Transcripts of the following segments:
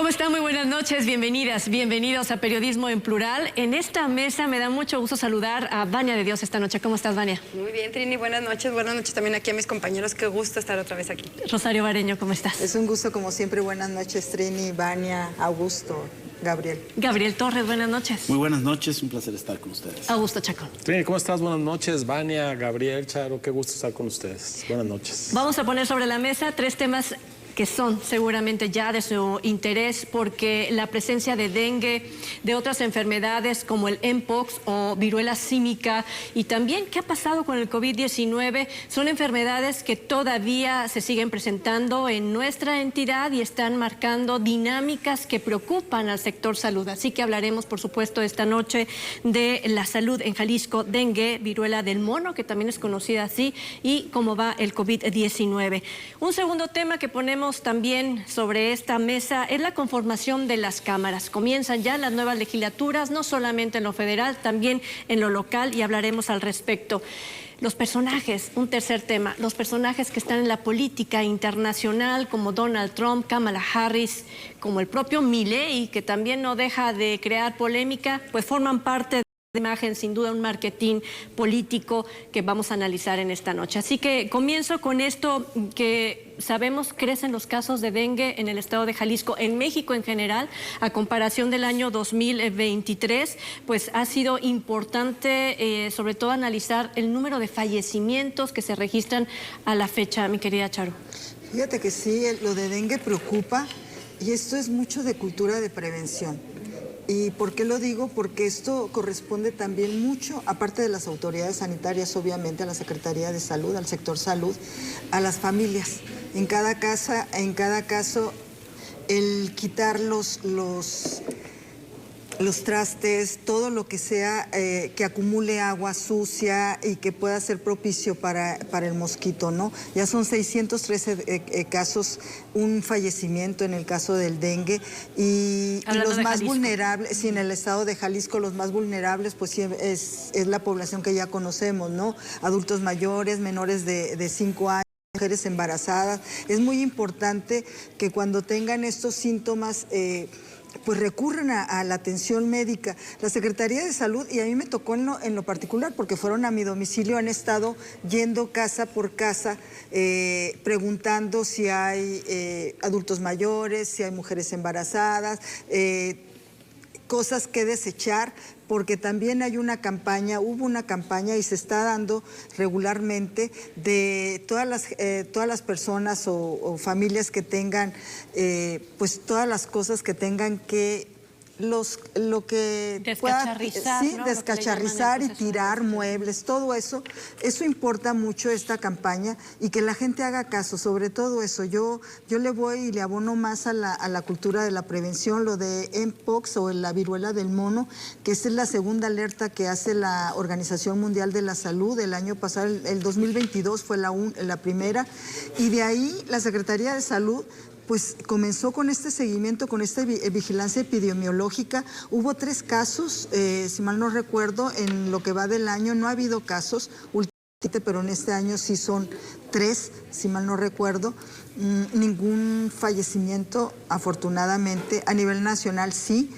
¿Cómo están? Muy buenas noches, bienvenidas, bienvenidos a Periodismo en Plural. En esta mesa me da mucho gusto saludar a Vania de Dios esta noche. ¿Cómo estás, Vania? Muy bien, Trini, buenas noches también aquí a mis compañeros. Qué gusto estar otra vez aquí. Rosario Bareño, ¿cómo estás? Es un gusto como siempre, buenas noches, Trini, Vania, Augusto, Gabriel. Gabriel Torres, buenas noches. Muy buenas noches, un placer estar con ustedes. Augusto Chacón. Trini, ¿cómo estás? Buenas noches, Vania, Gabriel, Charo, qué gusto estar con ustedes. Buenas noches. Vamos a poner sobre la mesa tres temas que son seguramente ya de su interés, porque la presencia de dengue, de otras enfermedades como el mpox o viruela símica, y también qué ha pasado con el COVID-19, son enfermedades que todavía se siguen presentando en nuestra entidad y están marcando dinámicas que preocupan al sector salud. Así que hablaremos, por supuesto, esta noche de la salud en Jalisco, dengue, viruela del mono, que también es conocida así, y cómo va el COVID-19. Un segundo tema que ponemos también sobre esta mesa es la conformación de las cámaras. Comienzan ya las nuevas legislaturas, no solamente en lo federal, también en lo local, y hablaremos al respecto. Los personajes, un tercer tema, los personajes que están en la política internacional, como Donald Trump, Kamala Harris, como el propio Milei, que también no deja de crear polémica, pues forman parte de imagen, sin duda un marketing político que vamos a analizar en esta noche. Así que comienzo con esto que sabemos crecen los casos de dengue en el estado de Jalisco, en México en general, a comparación del año 2023, pues ha sido importante sobre todo analizar el número de fallecimientos que se registran a la fecha, mi querida Charo. Fíjate que sí, lo de dengue preocupa y esto es mucho de cultura de prevención. ¿Y por qué lo digo? Porque esto corresponde también mucho, aparte de las autoridades sanitarias, obviamente, a la Secretaría de Salud, al sector salud, a las familias. En cada caso, el quitar los trastes, todo lo que sea que acumule agua sucia y que pueda ser propicio para el mosquito, ¿no? Ya son 613 casos, un fallecimiento en el caso del dengue y los más vulnerables, sí, en el estado de Jalisco los más vulnerables pues sí, es la población que ya conocemos, ¿no? Adultos mayores, menores de 5 años. Mujeres embarazadas. Es muy importante que cuando tengan estos síntomas pues recurren a la atención médica. La Secretaría de Salud, y a mí me tocó en lo particular, porque fueron a mi domicilio, han estado yendo casa por casa, preguntando si hay adultos mayores, si hay mujeres embarazadas, cosas que desechar, porque también hay una campaña, hubo una campaña y se está dando regularmente de todas las personas o familias que tengan, pues todas las cosas que tengan que lo que descacharrizar, pueda, sí, ¿no? descacharrizar y tirar muebles, todo eso importa mucho esta campaña y que la gente haga caso, sobre todo eso. Yo le voy y le abono más a la cultura de la prevención, lo de mpox o la viruela del mono, que esta es la segunda alerta que hace la Organización Mundial de la Salud. El año pasado, el 2022 fue la primera, y de ahí la Secretaría de Salud pues comenzó con este seguimiento, con esta vigilancia epidemiológica. Hubo 3 casos, si mal no recuerdo, en lo que va del año. No ha habido casos últimamente, pero en este año sí son 3, si mal no recuerdo. Ningún fallecimiento, afortunadamente. A nivel nacional sí.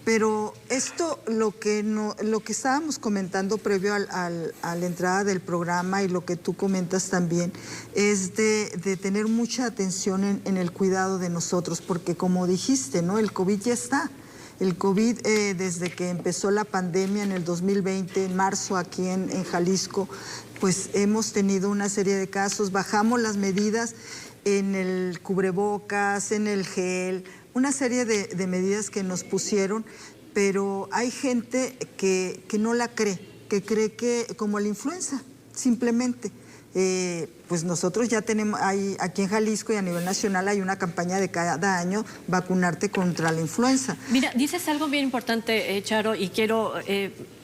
Pero esto, lo que estábamos comentando previo a la entrada del programa y lo que tú comentas también, es de tener mucha atención en el cuidado de nosotros, porque como dijiste, ¿no? El COVID ya está. El COVID, desde que empezó la pandemia en el 2020, en marzo, aquí en Jalisco, pues hemos tenido una serie de casos. Bajamos las medidas en el cubrebocas, en el gel, una serie de medidas que nos pusieron, pero hay gente que no la cree, que cree que como la influenza, simplemente. Pues nosotros ya tenemos, aquí en Jalisco y a nivel nacional hay una campaña de cada año vacunarte contra la influenza. Mira, dices algo bien importante, Charo, y quiero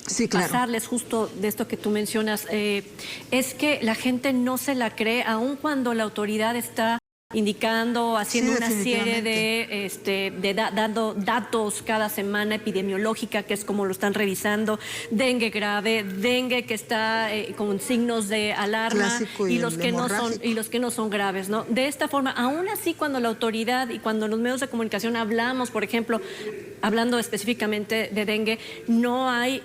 sí, claro, pasarles justo de esto que tú mencionas. Es que la gente no se la cree, aun cuando la autoridad está indicando, haciendo Sí, una serie definitivamente. dando datos cada semana epidemiológica, que es como lo están revisando, dengue grave, dengue que está con signos de alarma Clásico y y los el que no son hemorrágico. y los que no son graves, ¿no? De esta forma, aún así cuando la autoridad y cuando los medios de comunicación hablamos, por ejemplo, hablando específicamente de dengue, no hay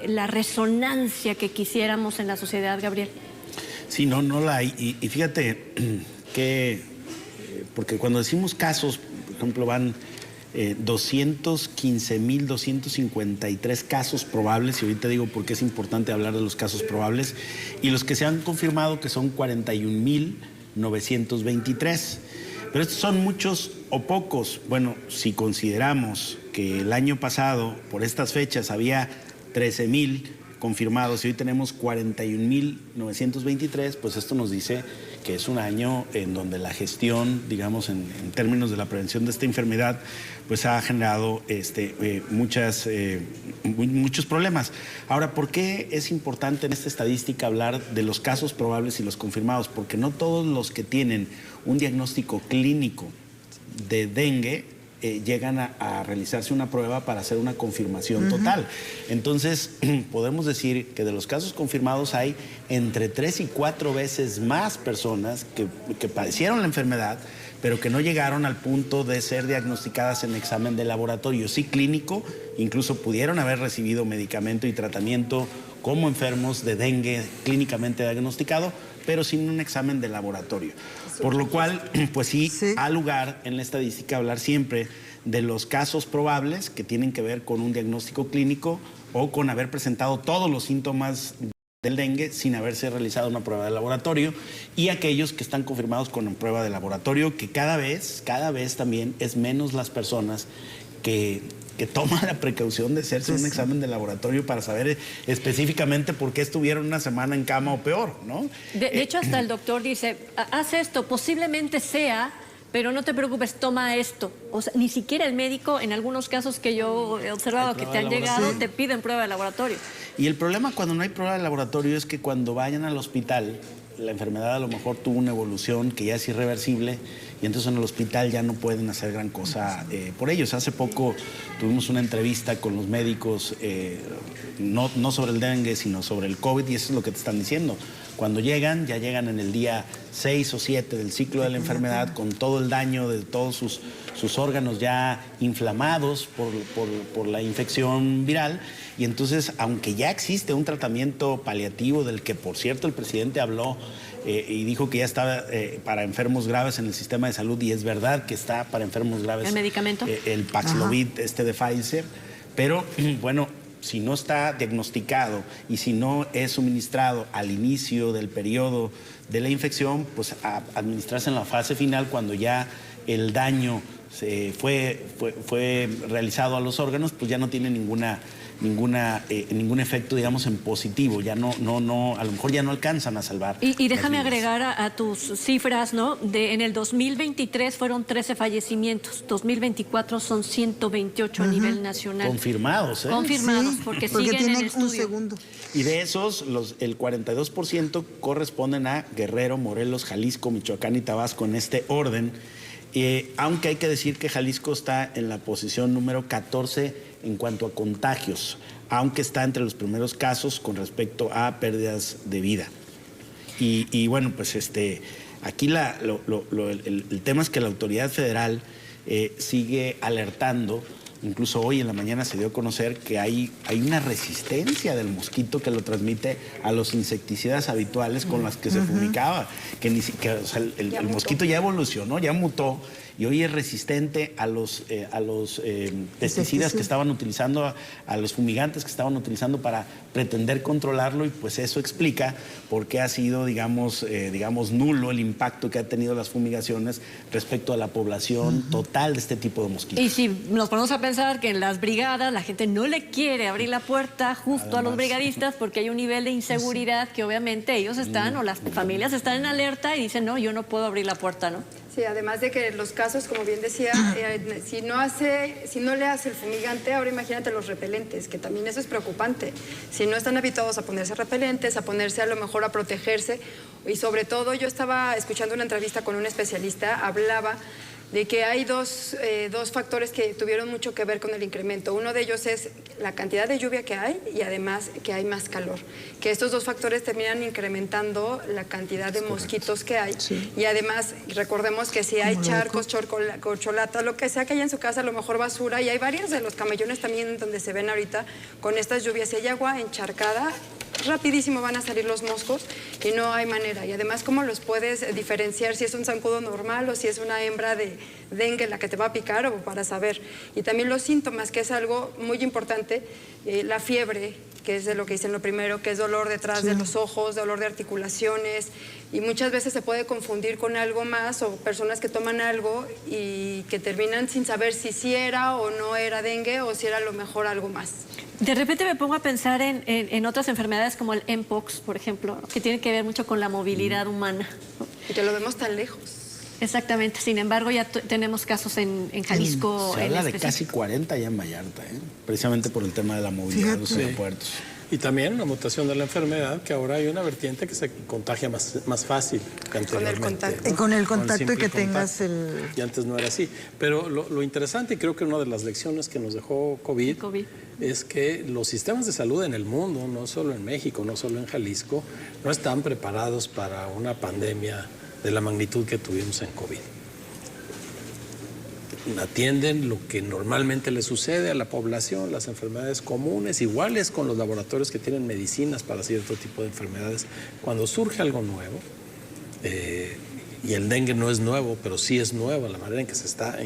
la resonancia que quisiéramos en la sociedad, Gabriel. Sí, no la hay. Y fíjate que, porque cuando decimos casos, por ejemplo, van 215.253 casos probables, y ahorita digo por qué es importante hablar de los casos probables, y los que se han confirmado, que son 41.923. Pero estos son muchos o pocos. Bueno, si consideramos que el año pasado, por estas fechas, había 13.000 confirmados y hoy tenemos 41.923, pues esto nos dice que es un año en donde la gestión, digamos, en términos de la prevención de esta enfermedad, pues ha generado muchos problemas. Ahora, ¿por qué es importante en esta estadística hablar de los casos probables y los confirmados? Porque no todos los que tienen un diagnóstico clínico de dengue llegan a realizarse una prueba para hacer una confirmación total. Entonces, podemos decir que de los casos confirmados hay entre 3 y 4 veces más personas que padecieron la enfermedad, pero que no llegaron al punto de ser diagnosticadas en examen de laboratorio. Sí clínico, incluso pudieron haber recibido medicamento y tratamiento como enfermos de dengue clínicamente diagnosticado, pero sin un examen de laboratorio. Por lo cual, pues sí, ha lugar en la estadística hablar siempre de los casos probables que tienen que ver con un diagnóstico clínico o con haber presentado todos los síntomas del dengue sin haberse realizado una prueba de laboratorio, y aquellos que están confirmados con una prueba de laboratorio, que cada vez también es menos las personas que toman la precaución de hacerse un examen de laboratorio para saber específicamente por qué estuvieron una semana en cama o peor, ¿no? De hecho, hasta el doctor dice, haz esto, posiblemente sea, pero no te preocupes, toma esto. O sea, ni siquiera el médico, en algunos casos que yo he observado que te han llegado, te piden prueba de laboratorio. Y el problema cuando no hay prueba de laboratorio es que cuando vayan al hospital, la enfermedad a lo mejor tuvo una evolución que ya es irreversible, y entonces en el hospital ya no pueden hacer gran cosa por ellos. Hace poco tuvimos una entrevista con los médicos, no sobre el dengue, sino sobre el COVID, y eso es lo que te están diciendo. Cuando llegan, ya llegan en el día 6 o 7 del ciclo de la enfermedad, con todo el daño de todos sus órganos ya inflamados por la infección viral. Y entonces, aunque ya existe un tratamiento paliativo del que, por cierto, el presidente habló y dijo que ya estaba para enfermos graves en el sistema de salud, y es verdad que está para enfermos graves. ¿El medicamento? El Paxlovid de Pfizer, pero bueno, si no está diagnosticado y si no es suministrado al inicio del periodo de la infección, pues a administrarse en la fase final, cuando ya el daño fue realizado a los órganos, pues ya no tiene ningún efecto, digamos, en positivo. Ya no, a lo mejor ya no alcanzan a salvar. Y déjame agregar a tus cifras, ¿no? En el 2023 fueron 13 fallecimientos, 2024 son 128 a nivel nacional. Confirmados, ¿eh? Confirmados, Sí, porque porque siguen tienen en estudio. un segundo. Y de esos, el 42% corresponden a Guerrero, Morelos, Jalisco, Michoacán y Tabasco, en este orden. Aunque hay que decir que Jalisco está en la posición número 14 en cuanto a contagios, aunque está entre los primeros casos con respecto a pérdidas de vida. Y bueno, pues aquí el tema es que la autoridad federal sigue alertando. Incluso hoy en la mañana se dio a conocer que hay una resistencia del mosquito que lo transmite a los insecticidas habituales con las que se fumigaba. O sea, el mosquito ya evolucionó, ya mutó, y hoy es resistente a los pesticidas que estaban utilizando, a los fumigantes que estaban utilizando para pretender controlarlo, y pues eso explica por qué ha sido, digamos, nulo el impacto que ha tenido las fumigaciones respecto a la población total de este tipo de mosquitos. Y si nos ponemos a pensar que en las brigadas la gente no le quiere abrir la puerta justo a los brigadistas porque hay un nivel de inseguridad que obviamente ellos están, o las familias están en alerta y dicen, no, yo no puedo abrir la puerta, ¿no? Sí, además de que los casos, como bien decía, si no le hace el fumigante, ahora imagínate los repelentes, que también eso es preocupante. Si no están habituados a ponerse repelentes, a ponerse a lo mejor a protegerse, y sobre todo yo estaba escuchando una entrevista con un especialista, hablaba de que hay dos factores que tuvieron mucho que ver con el incremento. Uno de ellos es la cantidad de lluvia que hay y además que hay más calor. Que estos dos factores terminan incrementando la cantidad de mosquitos que hay. Sí. Y además, recordemos que si hay charcos, corcholatas, lo que sea que haya en su casa, a lo mejor basura, y hay varios de los camellones también donde se ven ahorita con estas lluvias, si hay agua encharcada, rapidísimo van a salir los moscos y no hay manera. Y además, ¿cómo los puedes diferenciar si es un zancudo normal o si es una hembra de dengue la que te va a picar, o para saber? Y también los síntomas, que es algo muy importante, la fiebre, que es de lo que dicen lo primero, que es dolor detrás de los ojos, dolor de articulaciones, y muchas veces se puede confundir con algo más, o personas que toman algo y que terminan sin saber si sí era o no era dengue, o si era a lo mejor algo más. De repente me pongo a pensar en otras enfermedades como el mpox, por ejemplo, que tiene que ver mucho con la movilidad humana. Y que lo vemos tan lejos. Exactamente, sin embargo ya tenemos casos en Jalisco. Se habla de casi 40 ya en Vallarta, precisamente por el tema de la movilidad de los aeropuertos. Y también una mutación de la enfermedad, que ahora hay una vertiente que se contagia más fácil que anteriormente. Con el contacto y que tengas el... Y antes no era así. Pero lo interesante, y creo que una de las lecciones que nos dejó COVID es que los sistemas de salud en el mundo, no solo en México, no solo en Jalisco, no están preparados para una pandemia de la magnitud que tuvimos en COVID. Atienden lo que normalmente le sucede a la población, las enfermedades comunes, iguales con los laboratorios que tienen medicinas para cierto tipo de enfermedades. Cuando surge algo nuevo, y el dengue no es nuevo, pero sí es nuevo la manera en que se está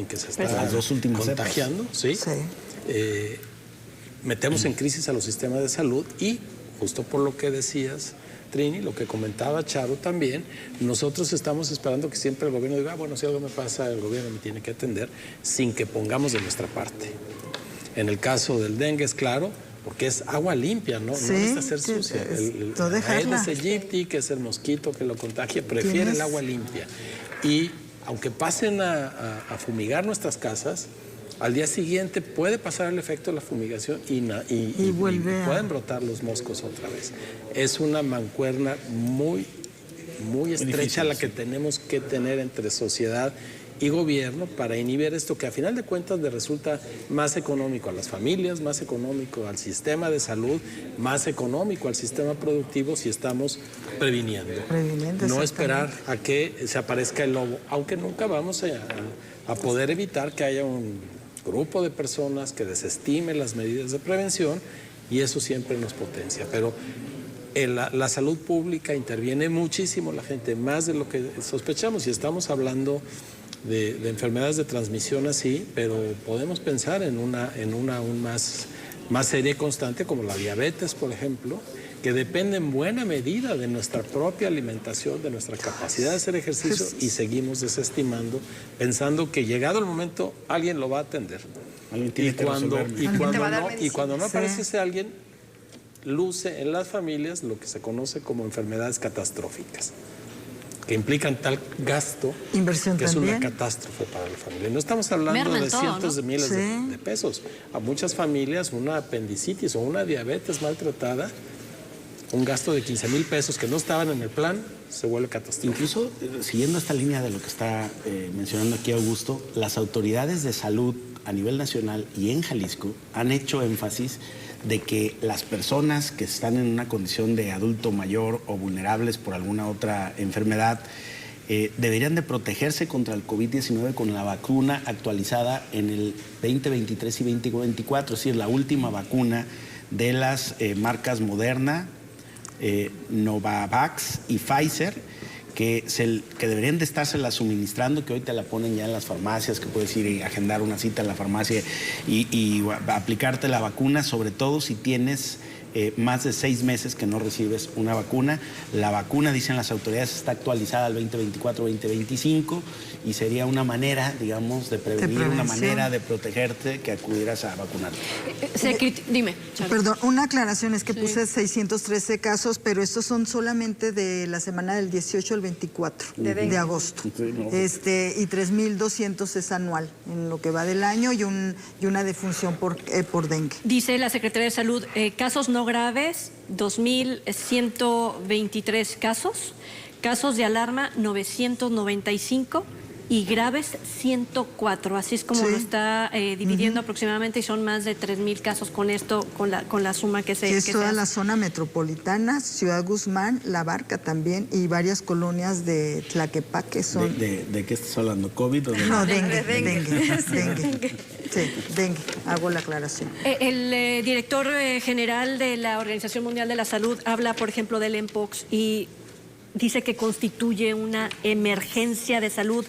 las dos últimas contagiando, ¿sí? Metemos en crisis a los sistemas de salud y, justo por lo que decías, Trini, lo que comentaba Charo también, nosotros estamos esperando que siempre el gobierno diga, bueno, si algo me pasa, el gobierno me tiene que atender, sin que pongamos de nuestra parte. En el caso del dengue es claro, porque es agua limpia, ¿no? Sí, no necesita ser sucia. El Aedes aegypti, que es el mosquito que lo contagia, prefiere el agua limpia. Y aunque pasen a fumigar nuestras casas, al día siguiente puede pasar el efecto de la fumigación y pueden brotar los moscos otra vez. Es una mancuerna muy estrecha la que tenemos que tener entre sociedad y gobierno para inhibir esto, que a final de cuentas le resulta más económico a las familias, más económico al sistema de salud, más económico al sistema productivo si estamos previniendo. No esperar a que se aparezca el lobo, aunque nunca vamos a poder evitar que haya un grupo de personas que desestime las medidas de prevención, y eso siempre nos potencia. Pero la salud pública interviene muchísimo la gente, más de lo que sospechamos, y estamos hablando de enfermedades de transmisión así, pero podemos pensar en una aún más seria y constante, como la diabetes, por ejemplo, que depende en buena medida de nuestra propia alimentación, de nuestra capacidad de hacer ejercicio, y seguimos desestimando, pensando que llegado el momento alguien lo va a atender. Y cuando no aparece ese alguien, luce en las familias lo que se conoce como enfermedades catastróficas, que implican tal gasto que es una catástrofe para la familia. No estamos hablando de cientos de miles de pesos. A muchas familias una apendicitis o una diabetes maltratada, un gasto de 15,000 pesos que no estaban en el plan, se vuelve catastrófico. Incluso, siguiendo esta línea de lo que está mencionando aquí Augusto, las autoridades de salud a nivel nacional y en Jalisco han hecho énfasis de que las personas que están en una condición de adulto mayor o vulnerables por alguna otra enfermedad deberían de protegerse contra el COVID-19 con la vacuna actualizada en el 2023 y 2024, es decir, la última vacuna de las marcas Moderna, Novavax y Pfizer, que deberían de estárselas suministrando, que hoy te la ponen ya en las farmacias, que puedes ir y agendar una cita en la farmacia y aplicarte la vacuna, sobre todo si tienes más de 6 meses que no recibes una vacuna. La vacuna, dicen las autoridades, está actualizada al 2024-2025 y sería una manera, digamos, de prevenir, una manera de protegerte que acudieras a vacunarte. Dime, Charo. Perdón, una aclaración, es que puse 613 casos, pero estos son solamente de la semana del 18 al 24 de agosto. Sí, no. Y 3.200 es anual en lo que va del año y una defunción por dengue. Dice la Secretaría de Salud, casos no graves, 2.123 casos, casos de alarma, 995 y graves, 104. Así es como lo está dividiendo aproximadamente y son más de 3.000 casos con esto, con la suma que se... Sí, es que toda se la hace. zona metropolitana, Ciudad Guzmán, La Barca también y varias colonias de Tlaquepaque son... ¿De qué estás hablando? ¿COVID o de...? No, dengue. dengue. Sí, dengue, hago la aclaración. El director general de la Organización Mundial de la Salud habla, por ejemplo, del mpox y dice que constituye una emergencia de salud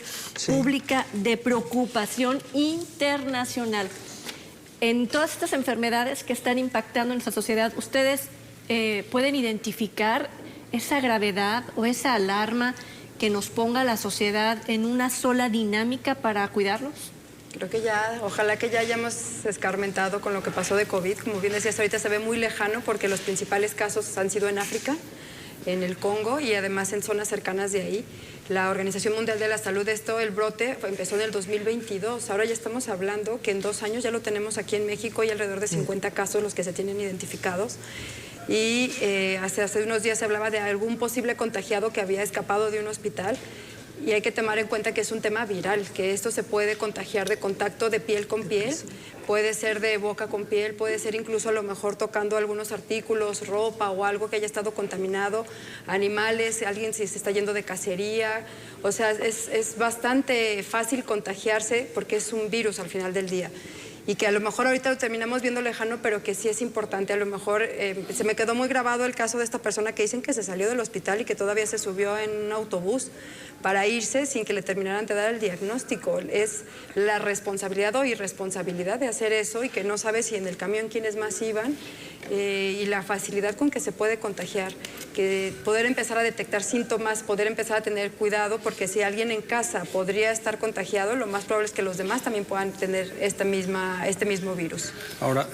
pública de preocupación internacional. En todas estas enfermedades que están impactando en nuestra sociedad, ¿ustedes pueden identificar esa gravedad o esa alarma que nos ponga a la sociedad en una sola dinámica para cuidarnos? Creo que ya, ojalá que ya hayamos escarmentado con lo que pasó de COVID. Como bien decías, ahorita se ve muy lejano porque los principales casos han sido en África, en el Congo y además en zonas cercanas de ahí. La Organización Mundial de la Salud, el brote empezó en el 2022. Ahora ya estamos hablando que en 2 años ya lo tenemos aquí en México y alrededor de 50 casos los que se tienen identificados. Y hace unos días se hablaba de algún posible contagiado que había escapado de un hospital. Y hay que tomar en cuenta que es un tema viral, que esto se puede contagiar de contacto de piel con piel, puede ser de boca con piel, puede ser incluso a lo mejor tocando algunos artículos, ropa o algo que haya estado contaminado, animales, alguien si se está yendo de cacería. O sea, es bastante fácil contagiarse porque es un virus al final del día. Y que a lo mejor ahorita lo terminamos viendo lejano, pero que sí es importante. A lo mejor se me quedó muy grabado el caso de esta persona que dicen que se salió del hospital y que todavía se subió en un autobús para irse sin que le terminaran de dar el diagnóstico. Es la responsabilidad o irresponsabilidad de hacer eso y que no sabe si en el camión quiénes más iban y la facilidad con que se puede contagiar, que poder empezar a detectar síntomas, poder empezar a tener cuidado, porque si alguien en casa podría estar contagiado, lo más probable es que los demás también puedan tener este mismo virus. Ahora,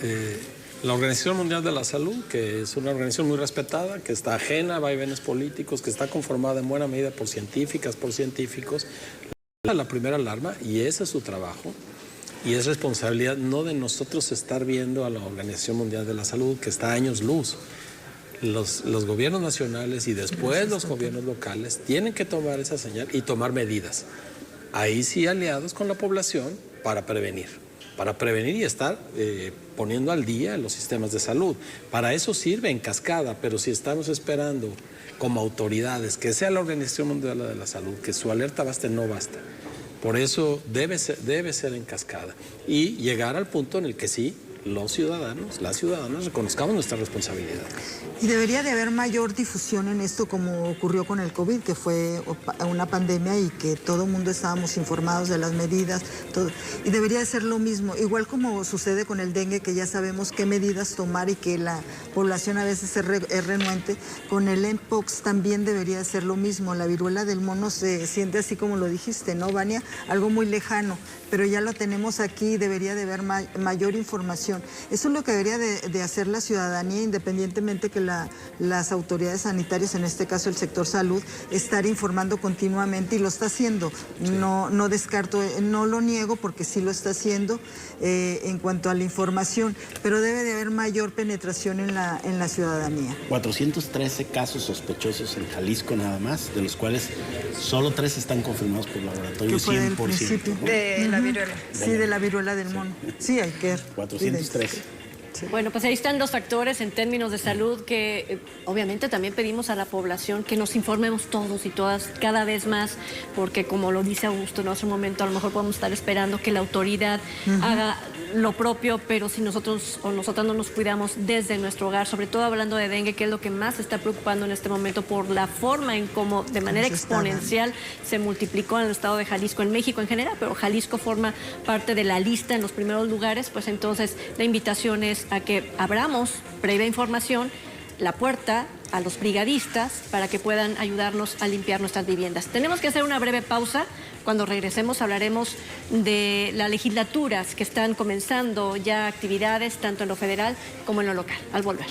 la Organización Mundial de la Salud, que es una organización muy respetada, que está ajena a vaivenes políticos, que está conformada en buena medida por científicas, por científicos, la primera alarma, y ese es su trabajo, y es responsabilidad no de nosotros estar viendo a la Organización Mundial de la Salud, que está a años luz. Los gobiernos nacionales y después los gobiernos locales tienen que tomar esa señal y tomar medidas. Ahí sí aliados con la población para prevenir y estar poniendo al día los sistemas de salud. Para eso sirve en cascada, pero si estamos esperando como autoridades que sea la Organización Mundial de la Salud, que su alerta baste, no basta. Por eso debe ser en cascada y llegar al punto en el que sí, los ciudadanos, las ciudadanas, reconozcamos nuestra responsabilidad. Y debería de haber mayor difusión en esto, como ocurrió con el COVID, que fue una pandemia y que todo el mundo estábamos informados de las medidas, todo. Y debería de ser lo mismo, igual como sucede con el dengue, que ya sabemos qué medidas tomar y que la población a veces es renuente. Con el mpox también debería de ser lo mismo. La viruela del mono se siente así como lo dijiste, ¿no, Vania? Algo muy lejano, pero ya lo tenemos aquí y debería de haber mayor información. Eso es lo que debería de hacer la ciudadanía, independientemente que las autoridades sanitarias, en este caso el sector salud, estar informando continuamente y lo está haciendo. Sí. No descarto, no lo niego porque sí lo está haciendo en cuanto a la información, pero debe de haber mayor penetración en la ciudadanía. 413 casos sospechosos en Jalisco nada más, de los cuales solo 3 están confirmados por laboratorio, 100%. De la viruela. Sí, de la viruela del mono. Sí, hay que... 413. Sí. Bueno, pues ahí están los factores en términos de salud que obviamente también pedimos a la población que nos informemos todos y todas cada vez más, porque como lo dice Augusto en otro momento, a lo mejor podemos estar esperando que la autoridad haga lo propio, pero si nosotros o nosotras no nos cuidamos desde nuestro hogar, sobre todo hablando de dengue, que es lo que más está preocupando en este momento por la forma en cómo de manera exponencial se multiplicó en el estado de Jalisco, en México en general, pero Jalisco forma parte de la lista en los primeros lugares, pues entonces la invitación es a que abramos previa información la puerta a los brigadistas para que puedan ayudarnos a limpiar nuestras viviendas. Tenemos que hacer una breve pausa. Cuando regresemos hablaremos de las legislaturas que están comenzando ya actividades tanto en lo federal como en lo local. Al volver.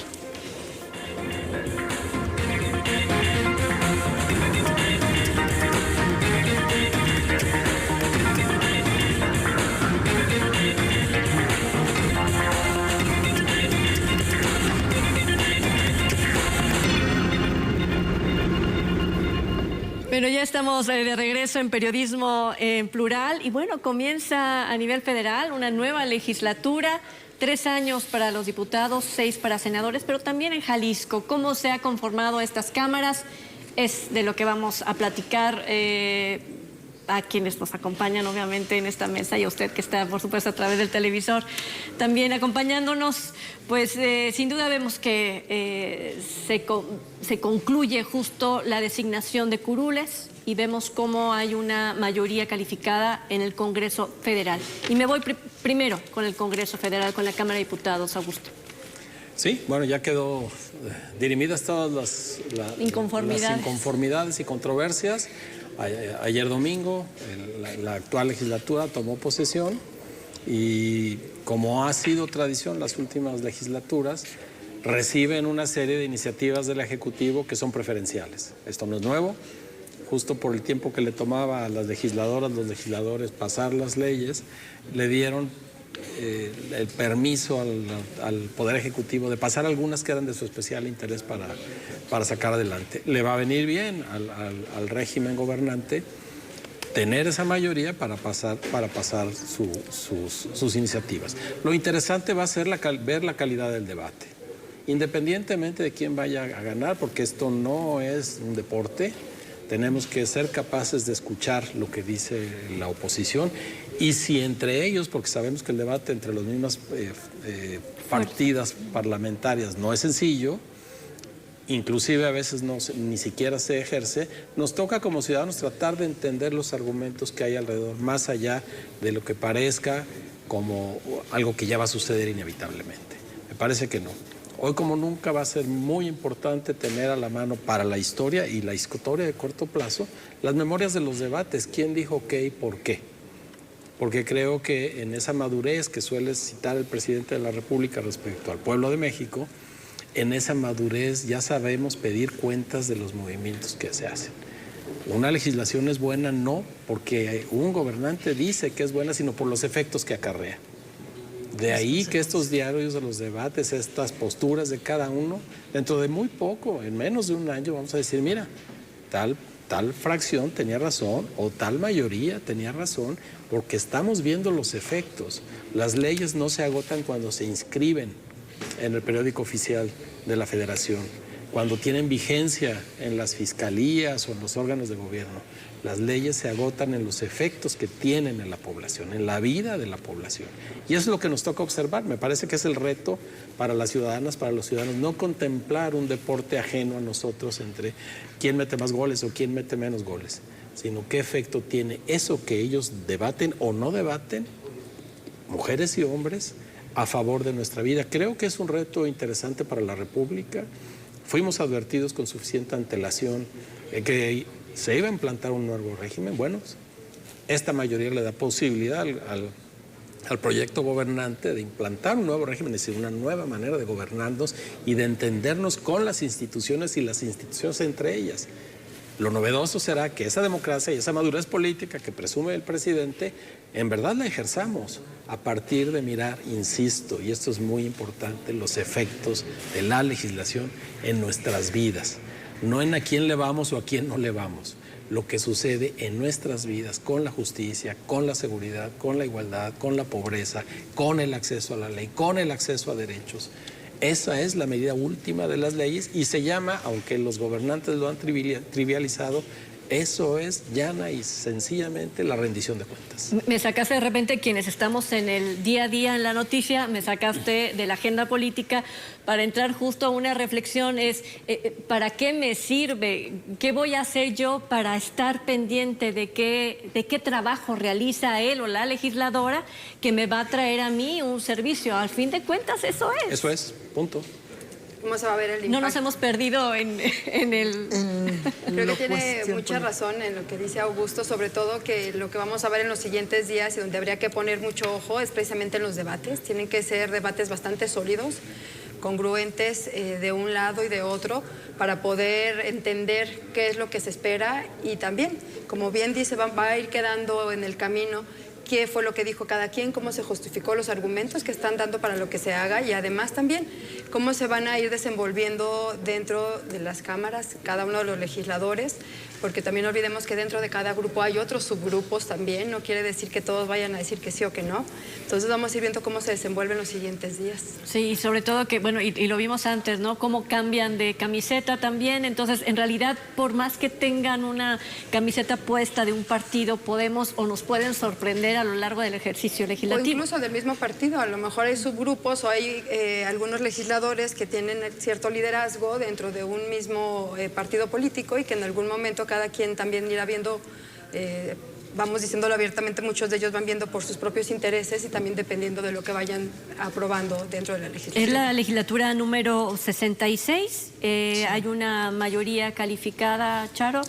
Bueno, ya estamos de regreso en Periodismo en Plural y bueno, comienza a nivel federal una nueva legislatura, 3 años para los diputados, 6 para senadores, pero también en Jalisco. ¿Cómo se ha conformado estas cámaras? Es de lo que vamos a platicar a quienes nos acompañan obviamente en esta mesa y a usted que está por supuesto a través del televisor también acompañándonos. Pues sin duda vemos que se concluye justo la designación de curules y vemos cómo hay una mayoría calificada en el Congreso Federal. Y me voy primero con el Congreso Federal, con la Cámara de Diputados, Augusto. Sí, bueno, ya quedó dirimidas todas las inconformidades y controversias. Ayer domingo la actual legislatura tomó posesión y, como ha sido tradición las últimas legislaturas, reciben una serie de iniciativas del Ejecutivo que son preferenciales. Esto no es nuevo, justo por el tiempo que le tomaba a las legisladoras, los legisladores pasar las leyes, le dieron el permiso al Poder Ejecutivo de pasar algunas que eran de su especial interés para sacar adelante. Le va a venir bien al régimen gobernante tener esa mayoría para pasar sus iniciativas. Lo interesante va a ser ver la calidad del debate, independientemente de quién vaya a ganar, porque esto no es un deporte. Tenemos que ser capaces de escuchar lo que dice la oposición y si entre ellos, porque sabemos que el debate entre las mismas partidas parlamentarias no es sencillo, inclusive a veces ni siquiera se ejerce, nos toca como ciudadanos tratar de entender los argumentos que hay alrededor, más allá de lo que parezca como algo que ya va a suceder inevitablemente. Me parece que no. Hoy como nunca va a ser muy importante tener a la mano para la historia y la historia de corto plazo las memorias de los debates, quién dijo qué y por qué. Porque creo que en esa madurez que suele citar el presidente de la República respecto al pueblo de México, en esa madurez ya sabemos pedir cuentas de los movimientos que se hacen. Una legislación es buena no porque un gobernante dice que es buena, sino por los efectos que acarrea. De ahí que estos diarios de los debates, estas posturas de cada uno, dentro de muy poco, en menos de un año, vamos a decir, mira, tal fracción tenía razón o tal mayoría tenía razón, porque estamos viendo los efectos. Las leyes no se agotan cuando se inscriben en el periódico oficial de la Federación, cuando tienen vigencia en las fiscalías o en los órganos de gobierno. Las leyes se agotan en los efectos que tienen en la población, en la vida de la población. Y eso es lo que nos toca observar. Me parece que es el reto para las ciudadanas, para los ciudadanos, no contemplar un deporte ajeno a nosotros entre quién mete más goles o quién mete menos goles, sino qué efecto tiene eso que ellos debaten o no debaten, mujeres y hombres, a favor de nuestra vida. Creo que es un reto interesante para la República. Fuimos advertidos con suficiente antelación que se iba a implantar un nuevo régimen. Bueno, esta mayoría le da posibilidad al proyecto gobernante de implantar un nuevo régimen, es decir, una nueva manera de gobernarnos y de entendernos con las instituciones y las instituciones entre ellas. Lo novedoso será que esa democracia y esa madurez política que presume el presidente, en verdad la ejerzamos a partir de mirar, insisto, y esto es muy importante, los efectos de la legislación en nuestras vidas. No en a quién le vamos o a quién no le vamos. Lo que sucede en nuestras vidas con la justicia, con la seguridad, con la igualdad, con la pobreza, con el acceso a la ley, con el acceso a derechos. Esa es la medida última de las leyes y se llama, aunque los gobernantes lo han trivializado, Eso es llana y sencillamente la rendición de cuentas. Me sacaste de repente, quienes estamos en el día a día en la noticia, me sacaste de la agenda política para entrar justo a una reflexión, ¿para qué me sirve? ¿Qué voy a hacer yo para estar pendiente de qué trabajo realiza él o la legisladora que me va a traer a mí un servicio? Al fin de cuentas, eso es. Eso es, punto. ¿Cómo se va a ver el impacto? No nos hemos perdido en el... Creo que tiene mucha razón en lo que dice Augusto, sobre todo que lo que vamos a ver en los siguientes días y donde habría que poner mucho ojo es precisamente en los debates. Tienen que ser debates bastante sólidos, congruentes de un lado y de otro, para poder entender qué es lo que se espera y también, como bien dice, va a ir quedando en el camino qué fue lo que dijo cada quien, cómo se justificó los argumentos que están dando para lo que se haga y además también cómo se van a ir desenvolviendo dentro de las cámaras cada uno de los legisladores, porque también no olvidemos que dentro de cada grupo hay otros subgrupos también, no quiere decir que todos vayan a decir que sí o que no. Entonces vamos a ir viendo cómo se desenvuelven los siguientes días. Sí, y sobre todo que, bueno, y lo vimos antes, ¿no? Cómo cambian de camiseta también. Entonces, en realidad, por más que tengan una camiseta puesta de un partido, podemos o nos pueden sorprender a lo largo del ejercicio legislativo. O incluso del mismo partido, a lo mejor hay subgrupos o hay algunos legisladores que tienen cierto liderazgo dentro de un mismo partido político y que en algún momento cada quien también irá viendo, vamos diciéndolo abiertamente, muchos de ellos van viendo por sus propios intereses y también dependiendo de lo que vayan aprobando dentro de la legislatura. Es la legislatura número 66, sí. Hay una mayoría calificada, Charo,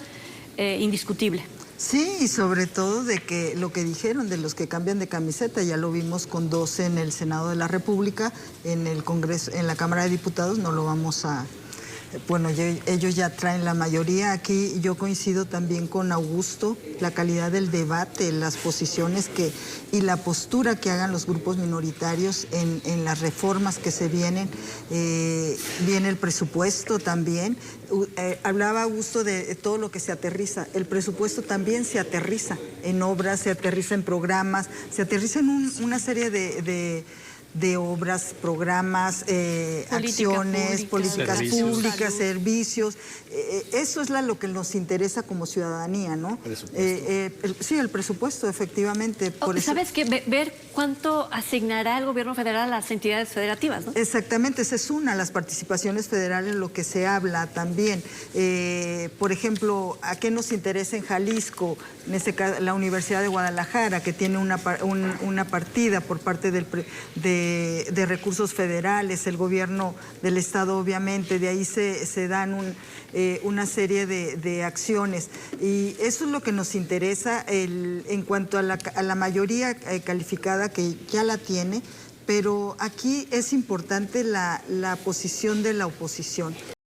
indiscutible. Sí, y sobre todo de que lo que dijeron de los que cambian de camiseta, ya lo vimos con 12 en el Senado de la República, en el Congreso, en la Cámara de Diputados, no lo vamos a... Bueno, ellos ya traen la mayoría. Aquí yo coincido también con Augusto, la calidad del debate, las posiciones y la postura que hagan los grupos minoritarios en las reformas que se vienen. Viene el presupuesto también. Hablaba Augusto de todo lo que se aterriza. El presupuesto también se aterriza en obras, se aterriza en programas, se aterriza en una serie de obras, programas, acciones, políticas públicas, servicios. Eso es lo que nos interesa como ciudadanía, ¿no? Sí, el presupuesto, efectivamente. Por eso. ¿Sabes qué? Ver cuánto asignará el gobierno federal a las entidades federativas, ¿no? Exactamente, esa es una, las participaciones federales, lo que se habla también. Por ejemplo, ¿a qué nos interesa en Jalisco? En este caso, la Universidad de Guadalajara, que tiene una partida por parte de recursos federales, el gobierno del estado obviamente, de ahí se dan una serie de acciones y eso es lo que nos interesa en cuanto a la mayoría calificada que ya la tiene, pero aquí es importante la posición de la oposición.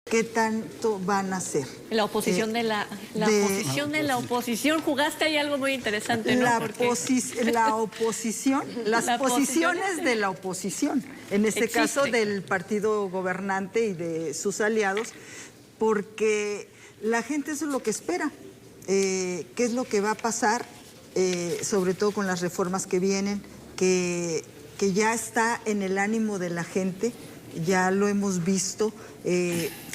¿Qué tanto van a hacer? La oposición oposición de la oposición. Jugaste ahí algo muy interesante, ¿no? La oposición, las posiciones de la oposición, en este caso del partido gobernante y de sus aliados, porque la gente eso es lo que espera. ¿Qué es lo que va a pasar? Sobre todo con las reformas que vienen, que ya está en el ánimo de la gente, ya lo hemos visto,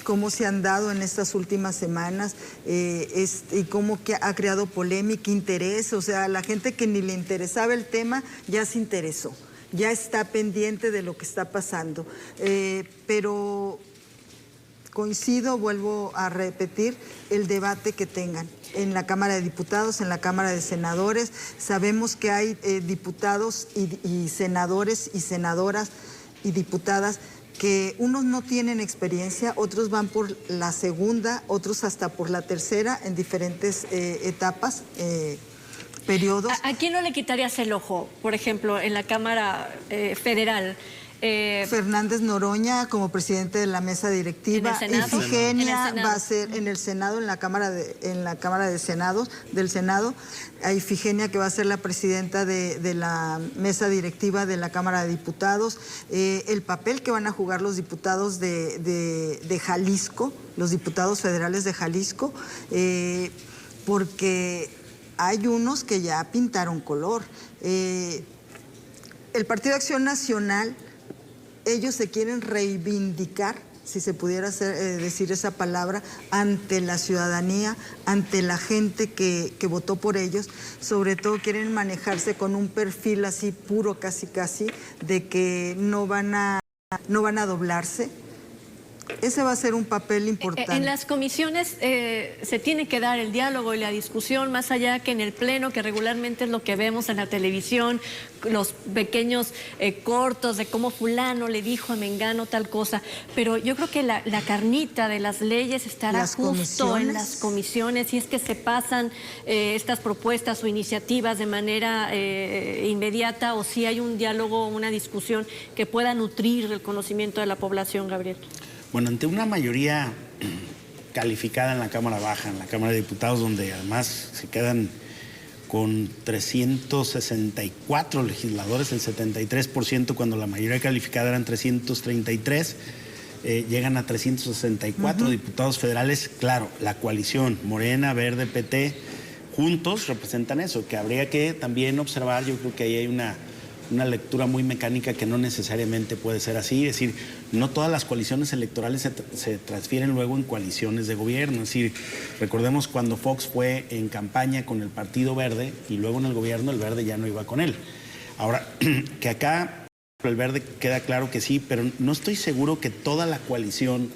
cómo se han dado en estas últimas semanas y cómo que ha creado polémica, interés, o sea, la gente que ni le interesaba el tema ya se interesó, ya está pendiente de lo que está pasando, pero coincido, vuelvo a repetir, el debate que tengan en la Cámara de Diputados, en la Cámara de Senadores. Sabemos que hay diputados y senadores y senadoras y diputadas que unos no tienen experiencia, otros van por la segunda, otros hasta por la tercera en diferentes etapas, periodos. ¿A quién no le quitarías el ojo, por ejemplo, en la Cámara Federal? Fernández Noroña como presidente de la mesa directiva. ¿En el Senado? Ifigenia va a ser en el Senado, en la Cámara de Senados, del Senado. A Ifigenia, que va a ser la presidenta de la mesa directiva de la Cámara de Diputados. El papel que van a jugar los diputados de Jalisco, los diputados federales de Jalisco, porque hay unos que ya pintaron color. El Partido de Acción Nacional, ellos se quieren reivindicar si se pudiera decir esa palabra, ante la ciudadanía, ante la gente que votó por ellos. Sobre todo quieren manejarse con un perfil así puro, casi, de que no van a doblarse. Ese va a ser un papel importante. En las comisiones se tiene que dar el diálogo y la discusión, más allá que en el pleno, que regularmente es lo que vemos en la televisión, los pequeños cortos de cómo fulano le dijo a mengano tal cosa. Pero yo creo que la carnita de las leyes estará justo en las comisiones, y es que se pasan estas propuestas o iniciativas de manera inmediata, o si hay un diálogo, una discusión que pueda nutrir el conocimiento de la población, Gabriel. Bueno, ante una mayoría calificada en la Cámara Baja, en la Cámara de Diputados, donde además se quedan con 364 legisladores, el 73%, cuando la mayoría calificada eran 333, llegan a 364 diputados federales. Claro, la coalición Morena, Verde, PT, juntos representan eso, que habría que también observar. Yo creo que ahí hay una lectura muy mecánica que no necesariamente puede ser así. Es decir, no todas las coaliciones electorales se transfieren luego en coaliciones de gobierno. Es decir, recordemos cuando Fox fue en campaña con el Partido Verde y luego en el gobierno el Verde ya no iba con él. Ahora, que acá el Verde queda claro que sí, pero no estoy seguro que toda la coalición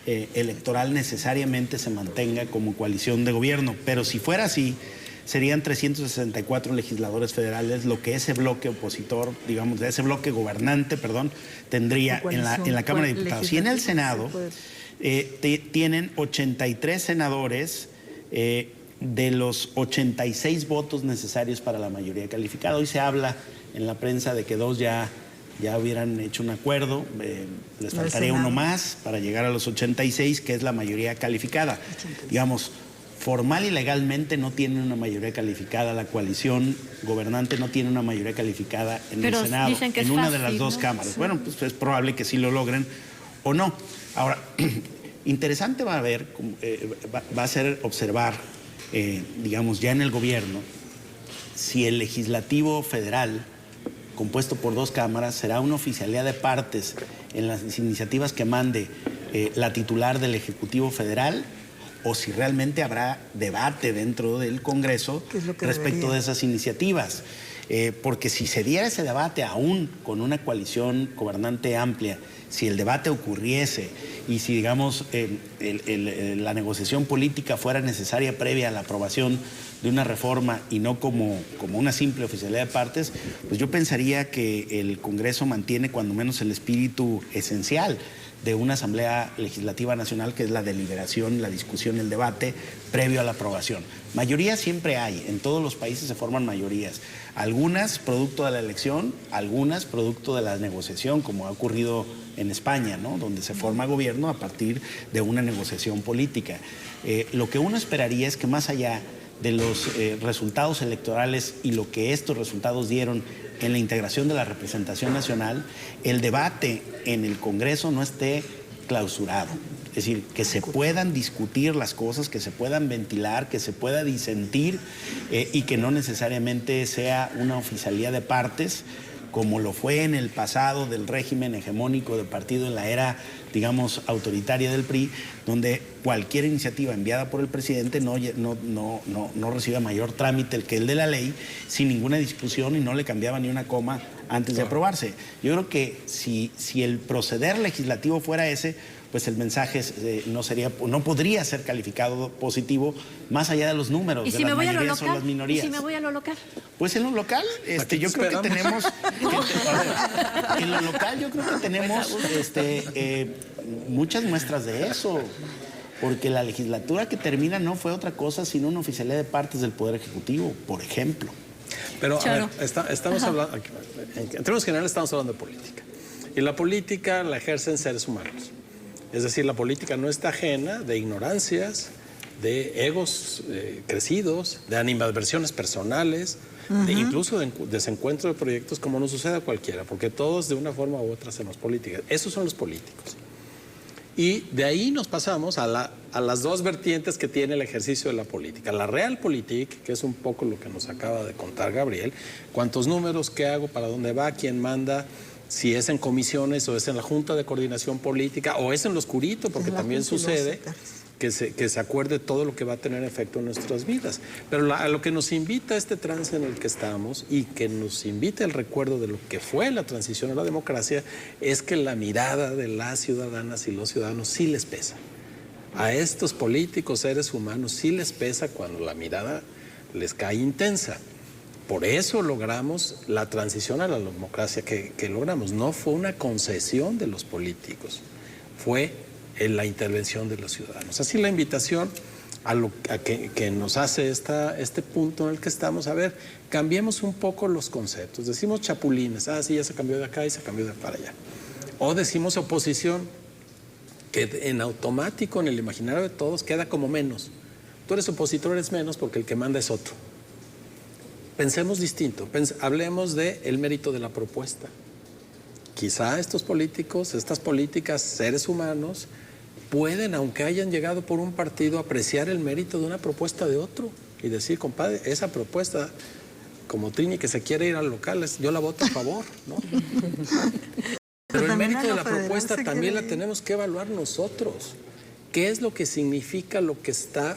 electoral necesariamente se mantenga como coalición de gobierno. Pero si fuera así, serían 364 legisladores federales, lo que ese bloque opositor, digamos, de ese bloque gobernante, perdón, tendría en la Cámara de Diputados. Y en el Senado tienen 83 senadores de los 86 votos necesarios para la mayoría calificada. Hoy se habla en la prensa de que dos ya hubieran hecho un acuerdo, les faltaría uno más para llegar a los 86, que es la mayoría calificada. Digamos, formal y legalmente no tiene una mayoría calificada, la coalición gobernante no tiene una mayoría calificada en el Senado, en una de las dos cámaras. Sí. Bueno, pues es probable que sí lo logren o no. Ahora, interesante va a ser observar, digamos, ya en el gobierno, si el legislativo federal, compuesto por dos cámaras, será una oficialidad de partes en las iniciativas que mande la titular del Ejecutivo Federal, o si realmente habrá debate dentro del Congreso respecto de esas iniciativas. Porque si se diera ese debate aún con una coalición gobernante amplia, si el debate ocurriese y si, digamos, la negociación política fuera necesaria previa a la aprobación de una reforma y no como una simple oficialidad de partes, pues yo pensaría que el Congreso mantiene cuando menos el espíritu esencial de una Asamblea Legislativa Nacional, que es la deliberación, la discusión, el debate previo a la aprobación. Mayorías siempre hay, en todos los países se forman mayorías, algunas producto de la elección, algunas producto de la negociación, como ha ocurrido en España, ¿no?, donde se forma gobierno a partir de una negociación política. Lo que uno esperaría es que más allá de los resultados electorales y lo que estos resultados dieron en la integración de la representación nacional, el debate en el Congreso no esté clausurado. Es decir, que se puedan discutir las cosas, que se puedan ventilar, que se pueda disentir y que no necesariamente sea una oficialía de partes, como lo fue en el pasado del régimen hegemónico del partido en la era, digamos, autoritaria del PRI, donde cualquier iniciativa enviada por el presidente no recibe mayor trámite que el de la ley, sin ninguna discusión, y no le cambiaba ni una coma antes de aprobarse. Yo creo que si el proceder legislativo fuera ese, pues el mensaje no podría ser calificado positivo, más allá de los números, de las mayorías o las minorías. ¿Y si me voy a lo local? Pues en lo local, yo creo que tenemos... en lo local yo creo que tenemos muchas muestras de eso, porque la legislatura que termina no fue otra cosa sino una oficialidad de partes del Poder Ejecutivo, por ejemplo. Pero a ver, estamos hablando, en términos generales estamos hablando de política. Y la política la ejercen seres humanos. Es decir, la política no está ajena de ignorancias, de egos crecidos, de animadversiones personales, incluso de desencuentro de proyectos, como nos sucede a cualquiera, porque todos de una forma u otra hacemos política. Esos son los políticos. Y de ahí nos pasamos a las dos vertientes que tiene el ejercicio de la política. La realpolitik, que es un poco lo que nos acaba de contar Gabriel, cuántos números, qué hago, para dónde va, quién manda, si es en comisiones o es en la Junta de Coordinación Política o es en lo oscurito, porque también sucede que se acuerde todo lo que va a tener efecto en nuestras vidas. Pero a lo que nos invita este trance en el que estamos y que nos invita el recuerdo de lo que fue la transición a la democracia es que la mirada de las ciudadanas y los ciudadanos sí les pesa. A estos políticos, seres humanos, sí les pesa cuando la mirada les cae intensa. Por eso logramos la transición a la democracia que logramos. No fue una concesión de los políticos, fue en la intervención de los ciudadanos. Así la invitación a que nos hace este punto en el que estamos, a ver, cambiemos un poco los conceptos. Decimos chapulines, sí, ya se cambió de acá y se cambió de para allá. O decimos oposición, que en automático en el imaginario de todos queda como menos. Tú eres opositor, eres menos porque el que manda es otro. Pensemos distinto, hablemos del mérito de la propuesta. Quizá estos políticos, estas políticas, seres humanos, pueden, aunque hayan llegado por un partido, apreciar el mérito de una propuesta de otro y decir, compadre, esa propuesta, como Trini que se quiere ir a locales, yo la voto a favor, ¿no? Pero el mérito de la propuesta también la tenemos que evaluar nosotros. ¿Qué es lo que significa lo que está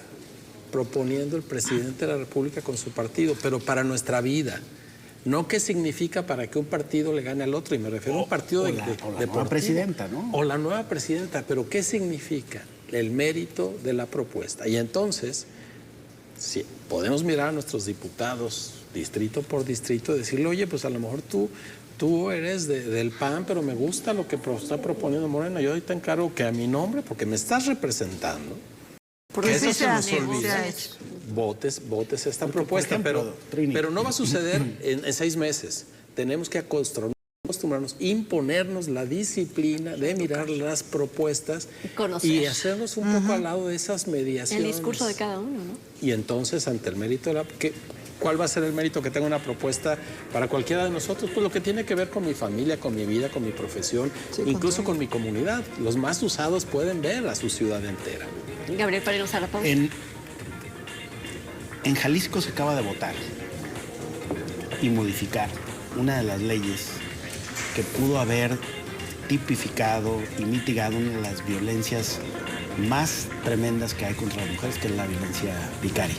proponiendo el presidente de la República con su partido? Pero para nuestra vida. No qué significa para que un partido le gane al otro, y me refiero a un partido de la nueva presidenta, ¿no? O la nueva presidenta, pero ¿qué significa el mérito de la propuesta? Y entonces, si podemos mirar a nuestros diputados distrito por distrito y decirle, oye, pues a lo mejor tú eres del PAN, pero me gusta lo que está proponiendo Morena, yo ahorita encargo que a mi nombre, porque me estás representando, porque eso se nos olvida. Votes esta propuesta, ejemplo, pero no va a suceder en 6 meses. Tenemos que acostumbrarnos, imponernos la disciplina de mirar las propuestas y hacernos un poco al lado de esas mediaciones. El discurso de cada uno, ¿no? Y entonces, ante el mérito de ¿cuál va a ser el mérito que tenga una propuesta para cualquiera de nosotros? Pues lo que tiene que ver con mi familia, con mi vida, con mi profesión, incluso con mi comunidad. Los más usados pueden ver a su ciudad entera. Gabriel, para irnos a la pausa. En Jalisco se acaba de votar y modificar una de las leyes que pudo haber tipificado y mitigado una de las violencias más tremendas que hay contra las mujeres, que es la violencia vicaria.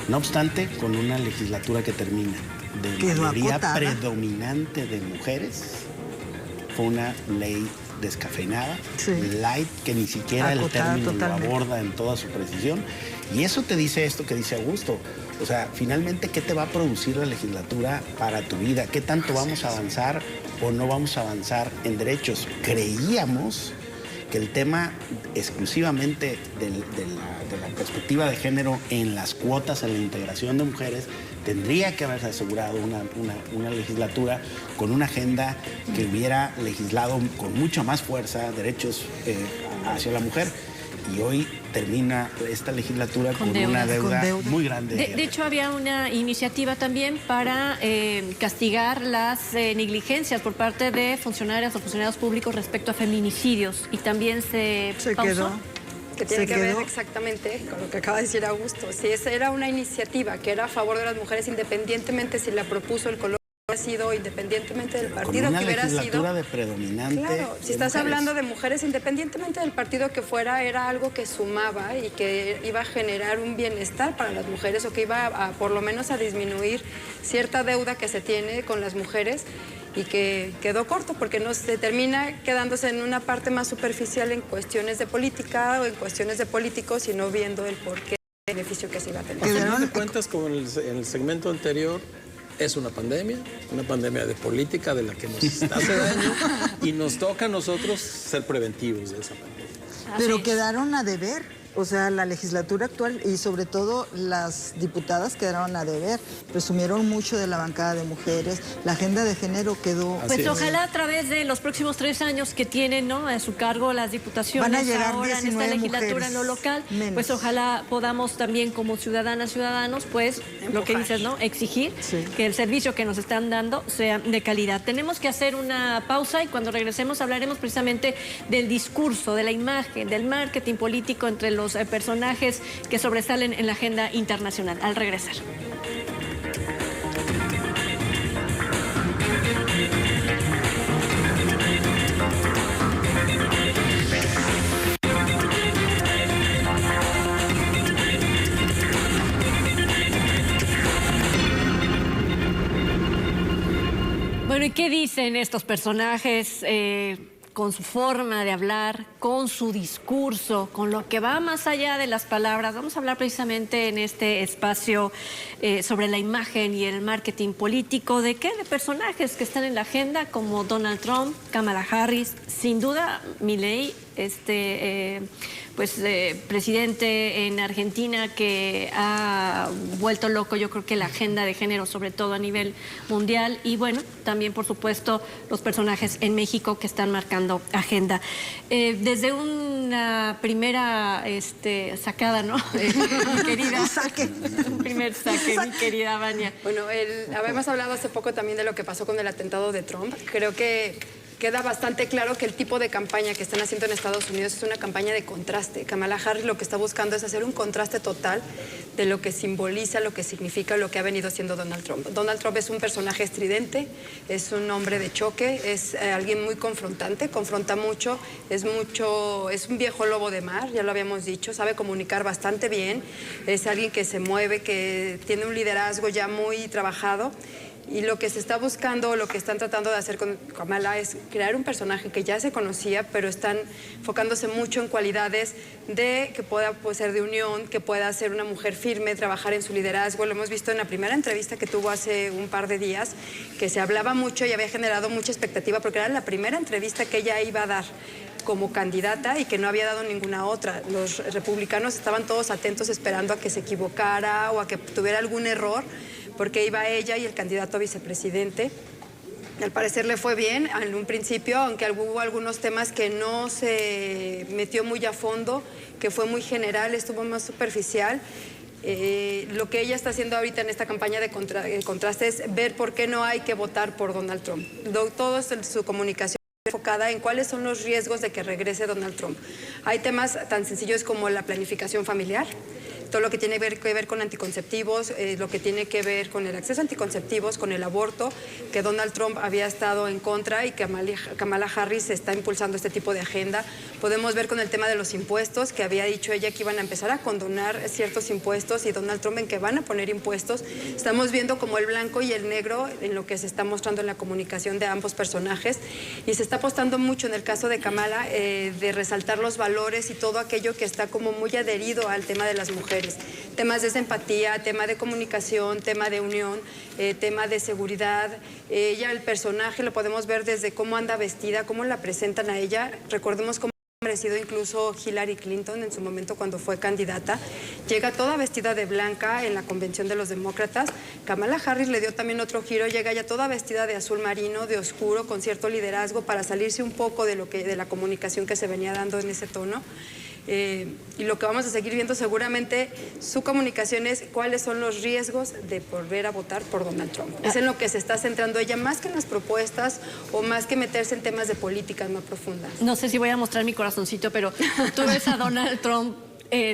No obstante, con una legislatura que termina de mayoría predominante de mujeres, fue una ley descafeinada, light, que ni siquiera el término lo aborda en toda su precisión. Y eso te dice esto que dice Augusto. O sea, finalmente, ¿qué te va a producir la legislatura para tu vida? ¿Qué tanto vamos a avanzar o no vamos a avanzar en derechos? Creíamos que el tema exclusivamente de la perspectiva de género en las cuotas, en la integración de mujeres, tendría que haberse asegurado una legislatura con una agenda que hubiera legislado con mucha más fuerza derechos hacia la mujer. Y hoy termina esta legislatura con una deuda muy grande. De hecho, había una iniciativa también para castigar las negligencias por parte de funcionarias o funcionarios públicos respecto a feminicidios. Y también se pausó. Quedó. Que tiene que ver exactamente con lo que acaba de decir Augusto. Si esa era una iniciativa que era a favor de las mujeres, independientemente si la propuso el color hubiera sido, independientemente del partido que hubiera sido. Con una legislatura de predominante. Claro, si estás hablando de mujeres, independientemente del partido que fuera, era algo que sumaba y que iba a generar un bienestar para las mujeres, o que iba a, por lo menos, a disminuir cierta deuda que se tiene con las mujeres, y que quedó corto porque no se termina quedándose en una parte más superficial en cuestiones de política o en cuestiones de políticos, y no viendo el porqué del beneficio que se iba a tener. A fin de cuentas, como en el segmento anterior, es una pandemia de política de la que nos hace daño, y nos toca a nosotros ser preventivos de esa pandemia. Pero quedaron a deber. O sea, la legislatura actual y sobre todo las diputadas quedaron a deber. Presumieron mucho de la bancada de mujeres. La agenda de género quedó... Pues ojalá a través de los próximos 3 años que tienen, ¿no?, a su cargo las diputaciones, van a llegar ahora en esta legislatura en lo local, menos. Pues ojalá podamos también como ciudadanas, ciudadanos, pues lo que dices, ¿no?, exigir que el servicio que nos están dando sea de calidad. Tenemos que hacer una pausa y cuando regresemos hablaremos precisamente del discurso, de la imagen, del marketing político entre los personajes que sobresalen en la agenda internacional. Al regresar. Bueno, ¿y qué dicen estos personajes con su forma de hablar, con su discurso, con lo que va más allá de las palabras? Vamos a hablar precisamente en este espacio sobre la imagen y el marketing político. ¿De qué? De personajes que están en la agenda como Donald Trump, Kamala Harris, sin duda Milei, presidente en Argentina, que ha vuelto loco, yo creo que la agenda de género, sobre todo a nivel mundial, y bueno, también por supuesto los personajes en México que están marcando agenda. Desde una primera sacada, ¿no? Mi querida, un primer saque, mi querida Vania. Bueno, habíamos hablado hace poco también de lo que pasó con el atentado de Trump. Creo que queda bastante claro que el tipo de campaña que están haciendo en Estados Unidos es una campaña de contraste. Kamala Harris lo que está buscando es hacer un contraste total de lo que simboliza, lo que significa, lo que ha venido siendo Donald Trump. Donald Trump es un personaje estridente, es un hombre de choque, es alguien muy confrontante, confronta mucho, es un viejo lobo de mar, ya lo habíamos dicho, sabe comunicar bastante bien, es alguien que se mueve, que tiene un liderazgo ya muy trabajado. Y lo que se está buscando, lo que están tratando de hacer con Kamala es crear un personaje que ya se conocía, pero están enfocándose mucho en cualidades de que pueda ser de unión, que pueda ser una mujer firme, trabajar en su liderazgo. Lo hemos visto en la primera entrevista que tuvo hace un par de días, que se hablaba mucho y había generado mucha expectativa porque era la primera entrevista que ella iba a dar como candidata y que no había dado ninguna otra. Los republicanos estaban todos atentos esperando a que se equivocara o a que tuviera algún error, porque iba ella y el candidato a vicepresidente. Al parecer le fue bien en un principio, aunque hubo algunos temas que no se metió muy a fondo, que fue muy general, estuvo más superficial. Lo que ella está haciendo ahorita en esta campaña de contraste es ver por qué no hay que votar por Donald Trump. Todo su comunicación enfocada en cuáles son los riesgos de que regrese Donald Trump. Hay temas tan sencillos como la planificación familiar, todo lo que tiene que ver con anticonceptivos, lo que tiene que ver con el acceso a anticonceptivos, con el aborto, que Donald Trump había estado en contra y que Kamala Harris está impulsando este tipo de agenda. Podemos ver con el tema de los impuestos, que había dicho ella que iban a empezar a condonar ciertos impuestos y Donald Trump en que van a poner impuestos. Estamos viendo como el blanco y el negro en lo que se está mostrando en la comunicación de ambos personajes y se está apostando mucho en el caso de Kamala de resaltar los valores y todo aquello que está como muy adherido al tema de las mujeres. Temas de empatía, tema de comunicación, tema de unión, tema de seguridad. Ella, el personaje, lo podemos ver desde cómo anda vestida, cómo la presentan a ella. Recordemos cómo ha merecido incluso Hillary Clinton en su momento cuando fue candidata. Llega toda vestida de blanca en la convención de los demócratas. Kamala Harris le dio también otro giro, llega ya toda vestida de azul marino, de oscuro, con cierto liderazgo para salirse un poco de la comunicación que se venía dando en ese tono. Y lo que vamos a seguir viendo seguramente su comunicación es cuáles son los riesgos de volver a votar por Donald Trump. Es en lo que se está centrando ella más que en las propuestas o más que meterse en temas de políticas más profundas. No sé si voy a mostrar mi corazoncito, pero tú ves a Donald Trump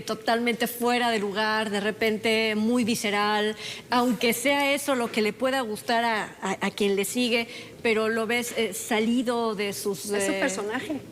totalmente fuera de lugar, de repente muy visceral, aunque sea eso lo que le pueda gustar a quien le sigue, pero lo ves salido de sus... Es su personaje.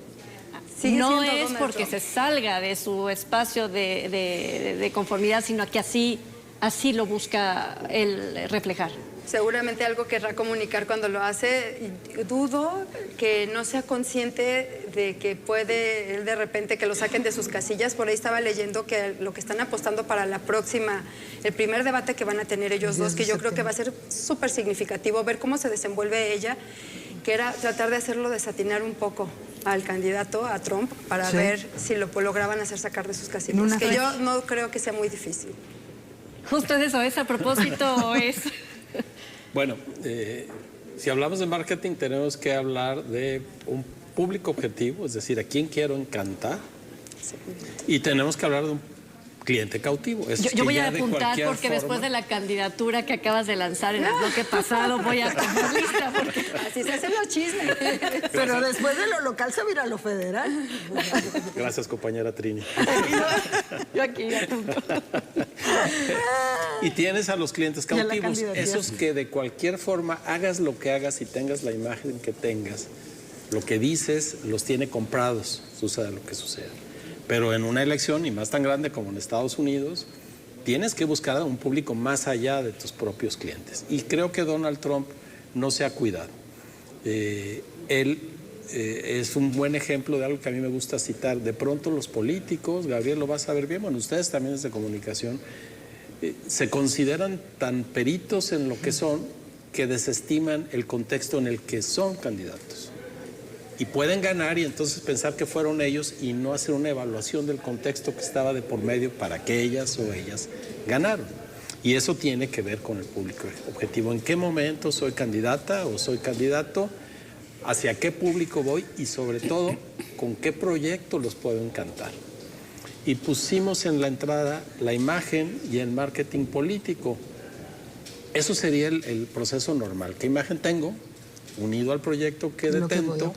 No es porque se salga de su espacio de conformidad, sino que así lo busca él reflejar. Seguramente algo querrá comunicar cuando lo hace. Dudo que no sea consciente de que puede él de repente que lo saquen de sus casillas. Por ahí estaba leyendo que lo que están apostando para el primer debate que van a tener ellos dos, que yo creo que va a ser súper significativo, ver cómo se desenvuelve ella, que era tratar de hacerlo desatinar un poco al candidato, a Trump, para ver si lo lograban hacer sacar de sus casillas. Que yo no creo que sea muy difícil. Justo es a propósito es... Bueno, si hablamos de marketing tenemos que hablar de un público objetivo, es decir, a quién quiero encantar, y tenemos que hablar de un cliente cautivo. Yo voy a apuntar porque después de la candidatura que acabas de lanzar en el bloque pasado voy a tomar lista porque así se hacen los chismes. Pero después de lo local se va a ir a lo federal. Gracias, compañera Trini. Yo aquí apunto. Y tienes a los clientes cautivos, esos que de cualquier forma hagas lo que hagas y tengas la imagen que tengas, lo que dices los tiene comprados, suceda lo que suceda. Pero en una elección, y más tan grande como en Estados Unidos, tienes que buscar a un público más allá de tus propios clientes. Y creo que Donald Trump no se ha cuidado. Él es un buen ejemplo de algo que a mí me gusta citar. De pronto los políticos, Gabriel lo va a saber bien, bueno, ustedes también desde comunicación, se consideran tan peritos en lo que son que desestiman el contexto en el que son candidatos. Y pueden ganar y entonces pensar que fueron ellos y no hacer una evaluación del contexto que estaba de por medio para que ellas o ellas ganaron. Y eso tiene que ver con el público objetivo. ¿En qué momento soy candidata o soy candidato? ¿Hacia qué público voy? Y sobre todo, ¿con qué proyecto los puedo encantar? Y pusimos en la entrada la imagen y el marketing político. Eso sería el proceso normal. ¿Qué imagen tengo? Unido al proyecto que detento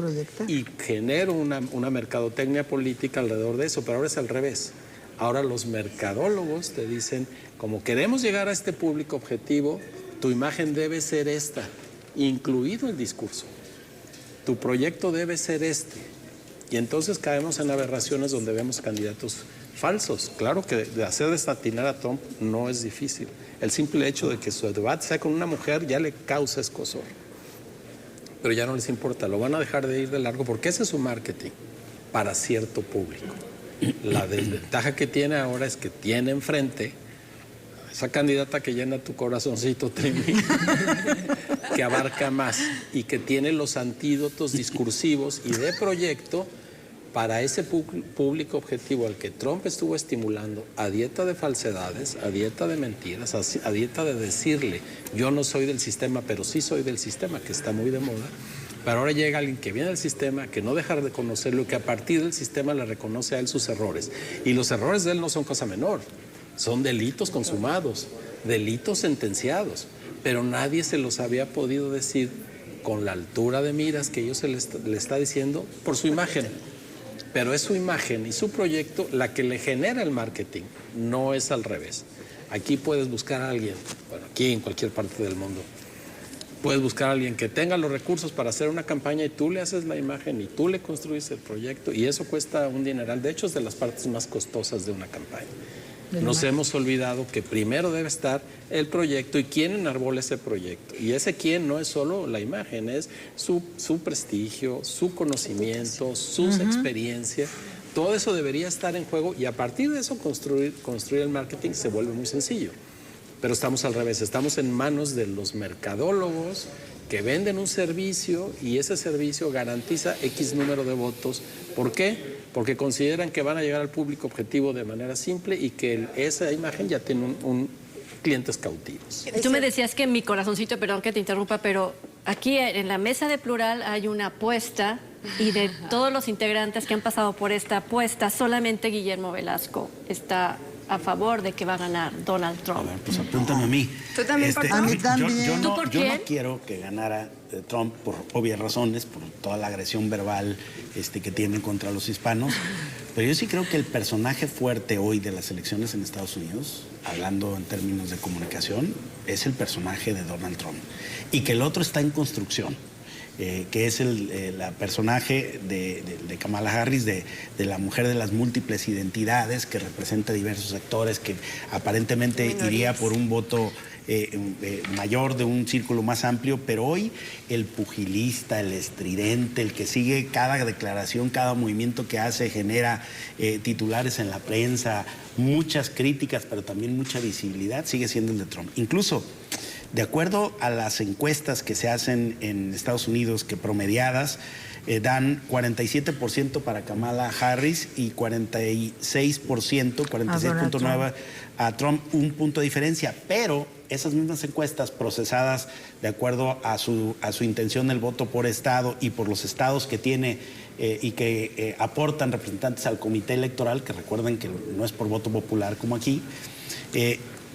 y genero una mercadotecnia política alrededor de eso, pero ahora es al revés. Ahora los mercadólogos te dicen, como queremos llegar a este público objetivo, tu imagen debe ser esta, incluido el discurso. Tu proyecto debe ser este. Y entonces caemos en aberraciones donde vemos candidatos falsos. Claro que de hacer desatinar a Trump no es difícil. El simple hecho de que su debate sea con una mujer ya le causa escozor. Pero ya no les importa, lo van a dejar de ir de largo porque ese es su marketing para cierto público. La desventaja que tiene ahora es que tiene enfrente esa candidata que llena tu corazoncito, Trini, que abarca más y que tiene los antídotos discursivos y de proyecto para ese público objetivo al que Trump estuvo estimulando a dieta de falsedades, a dieta de mentiras, a dieta de decirle yo no soy del sistema, pero sí soy del sistema, que está muy de moda. Pero ahora llega alguien que viene del sistema, que no deja de conocerlo y que a partir del sistema le reconoce a él sus errores. Y los errores de él no son cosa menor, son delitos consumados, delitos sentenciados, pero nadie se los había podido decir con la altura de miras que ellos se le está diciendo por su imagen. Pero es su imagen y su proyecto la que le genera el marketing, no es al revés. Aquí puedes buscar a alguien, bueno, aquí en cualquier parte del mundo, puedes buscar a alguien que tenga los recursos para hacer una campaña y tú le haces la imagen y tú le construyes el proyecto y eso cuesta un dineral. De hecho, es de las partes más costosas de una campaña. Nos hemos olvidado que primero debe estar el proyecto y quién enarbola ese proyecto. Y ese quién no es solo la imagen, es su prestigio, su conocimiento, sus experiencias. Todo eso debería estar en juego y a partir de eso construir el marketing se vuelve muy sencillo. Pero estamos al revés, estamos en manos de los mercadólogos que venden un servicio y ese servicio garantiza X número de votos. ¿Por qué? Porque consideran que van a llegar al público objetivo de manera simple y que esa imagen ya tiene clientes cautivos. Tú me decías que mi corazoncito, perdón que te interrumpa, pero aquí en la mesa de Plural hay una apuesta y de todos los integrantes que han pasado por esta apuesta, solamente Guillermo Velasco está a favor de que va a ganar Donald Trump. A ver, pues apúntame a mí. ¿Tú también, A mí también. Yo ¿Tú por no quién? quiero que ganara Trump por obvias razones, por toda la agresión verbal que tiene contra los hispanos, pero yo sí creo que el personaje fuerte hoy de las elecciones en Estados Unidos, hablando en términos de comunicación, es el personaje de Donald Trump y que el otro está en construcción. Que es la personaje de Kamala Harris, de la mujer de las múltiples identidades, que representa diversos sectores, que aparentemente iría por un voto mayor de un círculo más amplio, pero hoy el pugilista, el estridente, el que sigue cada declaración, cada movimiento que hace, genera titulares en la prensa, muchas críticas, pero también mucha visibilidad, sigue siendo el de Trump. Incluso, de acuerdo a las encuestas que se hacen en Estados Unidos, que promediadas dan 47% para Kamala Harris y 46.9% a Trump, un punto de diferencia. Pero esas mismas encuestas procesadas de acuerdo a su intención del voto por estado y por los estados que tiene y que aportan representantes al comité electoral, que recuerden que no es por voto popular como aquí,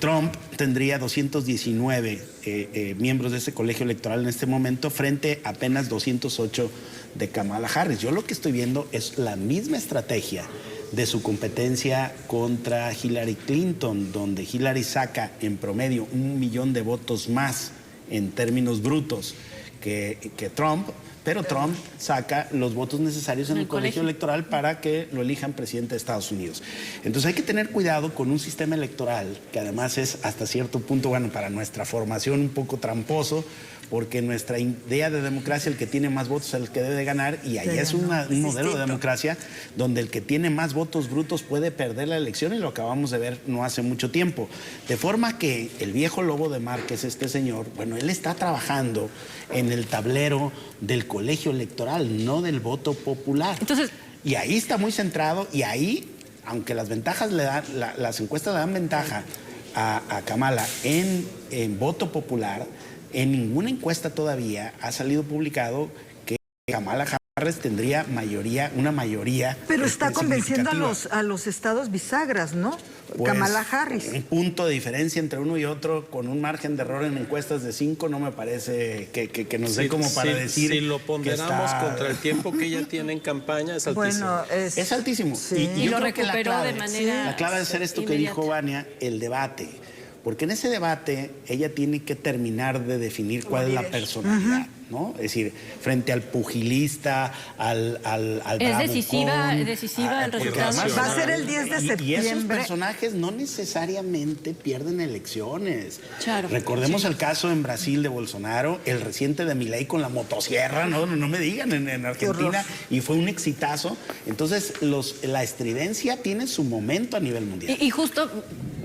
Trump tendría 219 miembros de ese colegio electoral en este momento frente a apenas 208 de Kamala Harris. Yo lo que estoy viendo es la misma estrategia de su competencia contra Hillary Clinton, donde Hillary saca en promedio 1 millón de votos más en términos brutos que Trump, Pero Trump saca los votos necesarios en el colegio electoral para que lo elijan presidente de Estados Unidos. Entonces hay que tener cuidado con un sistema electoral que además es hasta cierto punto, bueno, para nuestra formación un poco tramposo, porque nuestra idea de democracia, el que tiene más votos es el que debe de ganar, y ahí es un modelo de democracia donde el que tiene más votos brutos puede perder la elección, y lo acabamos de ver no hace mucho tiempo. De forma que el viejo lobo de mar, que es este señor, bueno, él está trabajando en el tablero del colegio electoral, no del voto popular. Entonces, y ahí está muy centrado, y ahí, aunque las ventajas le dan, las encuestas le dan ventaja a Kamala en voto popular, en ninguna encuesta todavía ha salido publicado que Kamala Harris tendría una mayoría. Pero está convenciendo significativa. a los estados bisagras, ¿no? Pues, Kamala Harris. Un punto de diferencia entre uno y otro, con un margen de error en encuestas de 5, no me parece que nos dé como para decir. Si lo ponderamos está... contra el tiempo que ella tiene en campaña, es altísimo. Bueno, es altísimo. Sí. Y yo lo creo que recuperó de manera La clave de ser esto que inmediata. dijo Vania, el debate. Porque en ese debate ella tiene que terminar de definir cuál es la personalidad, ¿no? Es decir, frente al pugilista, al Es decisiva el porque resultado. además Va a ser el 10 de y esos septiembre. personajes no necesariamente pierden elecciones. Claro. Recordemos el caso en Brasil de Bolsonaro, el reciente de Milei con la motosierra, no me digan, en Argentina, y fue un exitazo. Entonces, la estridencia tiene su momento a nivel mundial. Y justo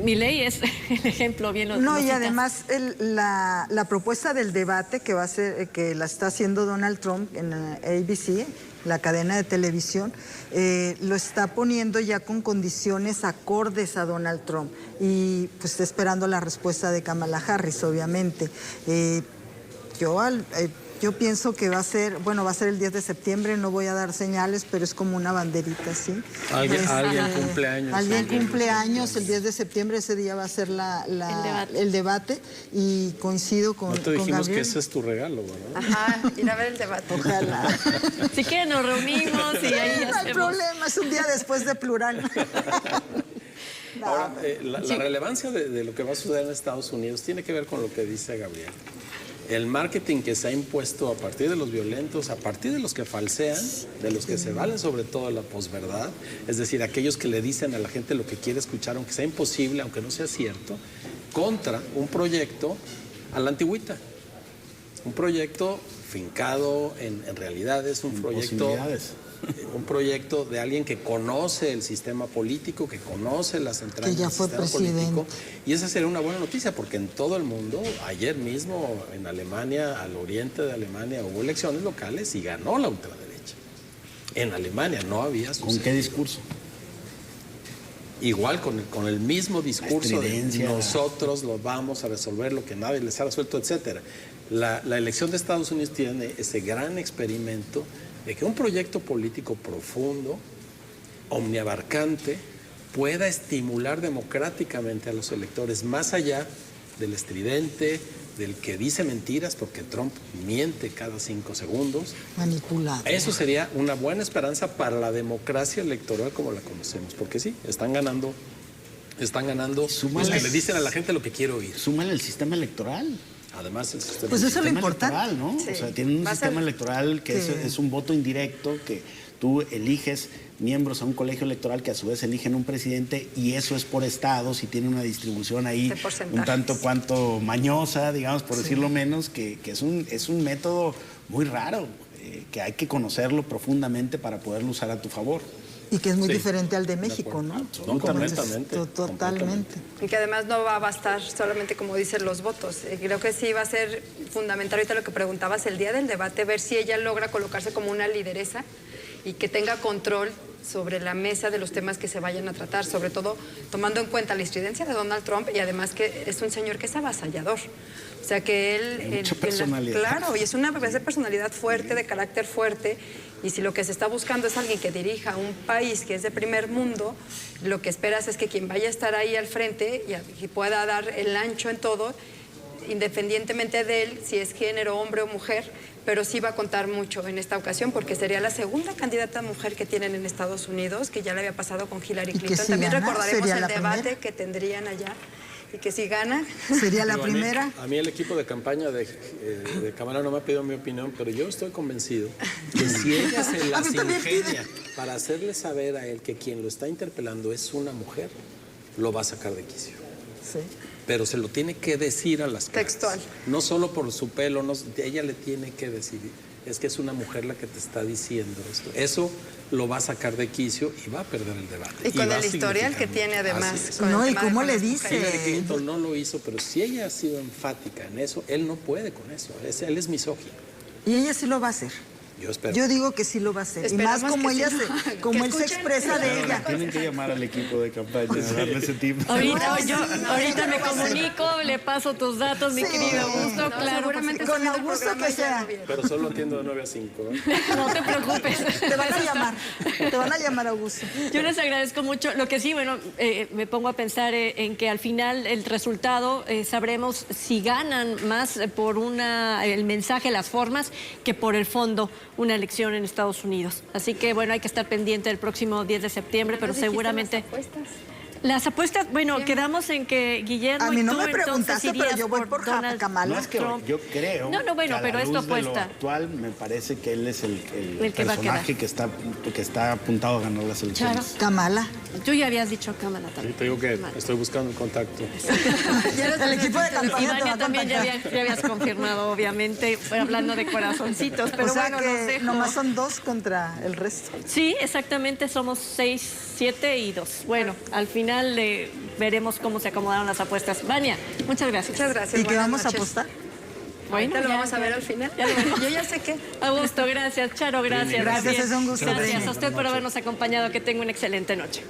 Milei es el ejemplo, bien lo No, y citas. además la propuesta del debate que va a ser, que la está haciendo Donald Trump en ABC, la cadena de televisión, lo está poniendo ya con condiciones acordes a Donald Trump, y pues está esperando la respuesta de Kamala Harris, obviamente. Yo pienso que va a ser el 10 de septiembre, no voy a dar señales, pero es como una banderita, ¿sí? Alguien cumple años. Alguien cumple años, el 10 de septiembre, ese día va a ser el debate, y coincido con No te dijimos Gabriel. que ese es tu regalo, ¿verdad? Ajá, ir a ver el debate. Ojalá. Si quieren nos reunimos y ahí No hay hacemos. problema, es un día después de plural. Ahora, la relevancia de lo que va a suceder en Estados Unidos tiene que ver con lo que dice Gabriel. El marketing que se ha impuesto a partir de los violentos, a partir de los que falsean, de los que se valen sobre todo de la posverdad, es decir, aquellos que le dicen a la gente lo que quiere escuchar, aunque sea imposible, aunque no sea cierto, contra un proyecto a la antigüita. Un proyecto fincado en realidades, un proyecto de alguien que conoce el sistema político, que conoce las entrañas Que ya del fue sistema presidente. político. Y esa sería una buena noticia, porque en todo el mundo, ayer mismo en Alemania, al oriente de Alemania, hubo elecciones locales y ganó la ultraderecha. En Alemania no había sucedido. ¿Con qué discurso? Igual con el mismo discurso de estridencia. nosotros lo vamos a resolver, lo que nadie les ha resuelto, etcétera. La elección de Estados Unidos tiene ese gran experimento de que un proyecto político profundo, omniabarcante, pueda estimular democráticamente a los electores más allá del estridente, del que dice mentiras, porque Trump miente cada 5 segundos. Manipulado. Eso sería una buena esperanza para la democracia electoral como la conocemos, porque sí, están ganando los que le dicen a la gente lo que quiere oír. Súmale el sistema electoral. Además, el sistema Pues eso es lo Sistema importante. electoral, ¿no? Sí. O sea, tienen un Va a sistema ser- electoral que Sí. es un voto indirecto, que tú eliges miembros a un colegio electoral que a su vez eligen un presidente, y eso es por estados y tiene una distribución ahí De porcentajes. un tanto cuanto mañosa, digamos, por decirlo menos, que es un método muy raro, que hay que conocerlo profundamente para poderlo usar a tu favor. Y que es muy Sí, diferente al de de México, acuerdo. ¿no? Absolutamente. Totalmente. Y que además no va a bastar solamente, como dicen, los votos. Creo que sí va a ser fundamental, ahorita lo que preguntabas, el día del debate, ver si ella logra colocarse como una lideresa y que tenga control sobre la mesa de los temas que se vayan a tratar, sobre todo tomando en cuenta la incidencia de Donald Trump, y además que es un señor que es avasallador. O sea, que él... Mucha personalidad. Claro, y es una personalidad fuerte, de carácter fuerte, y si lo que se está buscando es alguien que dirija un país que es de primer mundo, lo que esperas es que quien vaya a estar ahí al frente y pueda dar el ancho en todo, independientemente de él, si es género, hombre o mujer, pero sí va a contar mucho en esta ocasión, porque sería la segunda candidata mujer que tienen en Estados Unidos, que ya le había pasado con Hillary Y que Clinton. si También gana, recordaremos sería el la debate primera. que tendrían allá. y que si gana... Sería la Digo, primera. A mí el equipo de campaña de Kamala no me ha pedido mi opinión, pero yo estoy convencido que si ella se A las mí también ingenia para hacerle saber a él que quien lo está interpelando es una mujer, lo va a sacar de quicio. Sí. Pero se lo tiene que decir a las claras. Textual. No solo por su pelo, no, ella le tiene que decir, es que es una mujer la que te está diciendo esto. Eso lo va a sacar de quicio y va a perder el debate. Y con va a el historial que significar tiene mucho. además. Así es. con el No, y tema de cómo con le las dice. mujeres. Hillary Clinton no lo hizo, pero si ella ha sido enfática en eso, él no puede con eso. Él es misógino. Y ella sí lo va a hacer. Yo espero. Yo digo que sí lo va a hacer. Esperamos y más como que ella sí, se, ¿no? como Que él se escuchen. expresa de ella. Tienen que llamar al equipo de campaña a darle ese tipo. Ahorita, Sí, ahorita sí, me lo va a hacer. comunico, le paso tus datos, mi Sí. querido Augusto, No, claro. seguramente Con están viendo el Augusto programa que y ya sea. lo vieron. Pero solo atiendo de 9 a 5. No te preocupes. Te van a llamar. Te van a llamar, Augusto. Yo les agradezco mucho. Lo que sí, bueno, me pongo a pensar en que al final el resultado sabremos si ganan más por el mensaje, las formas, que por el fondo una elección en Estados Unidos. Así que, bueno, hay que estar pendiente el próximo 10 de septiembre, pero ¿No dijiste seguramente... las apuestas? Las apuestas, bueno, quedamos en que Guillermo A mí y no tú me entonces preguntaste, pero irías yo voy por Donald Kamala. No es que Trump. yo creo. No, bueno, que a pero la es tu luz de lo apuesta. actual me parece que él es el El que va a personaje quedar. que está apuntado a ganar las elecciones. Charo. Kamala. Tú ya habías dicho Cámara Sí, también. te digo que estoy buscando un contacto. El equipo de campaña te va Ivania a también ya contactar. habías confirmado, obviamente, hablando de corazoncitos, pero O sea bueno, los que dejo. nomás son 2 contra el resto. Sí, exactamente, somos 6, 7 y 2. Bueno, al final veremos cómo se acomodaron las apuestas. Vania, muchas gracias. Muchas gracias. ¿Y qué buenas vamos a noches. apostar? Bueno, Ahorita lo ya, vamos a ver al final. ya lo veremos. Yo ya sé qué. Augusto, gracias. Charo, gracias. Gracias, Así es un gusto, Gracias Trini. a usted por habernos acompañado. Que tenga una excelente noche.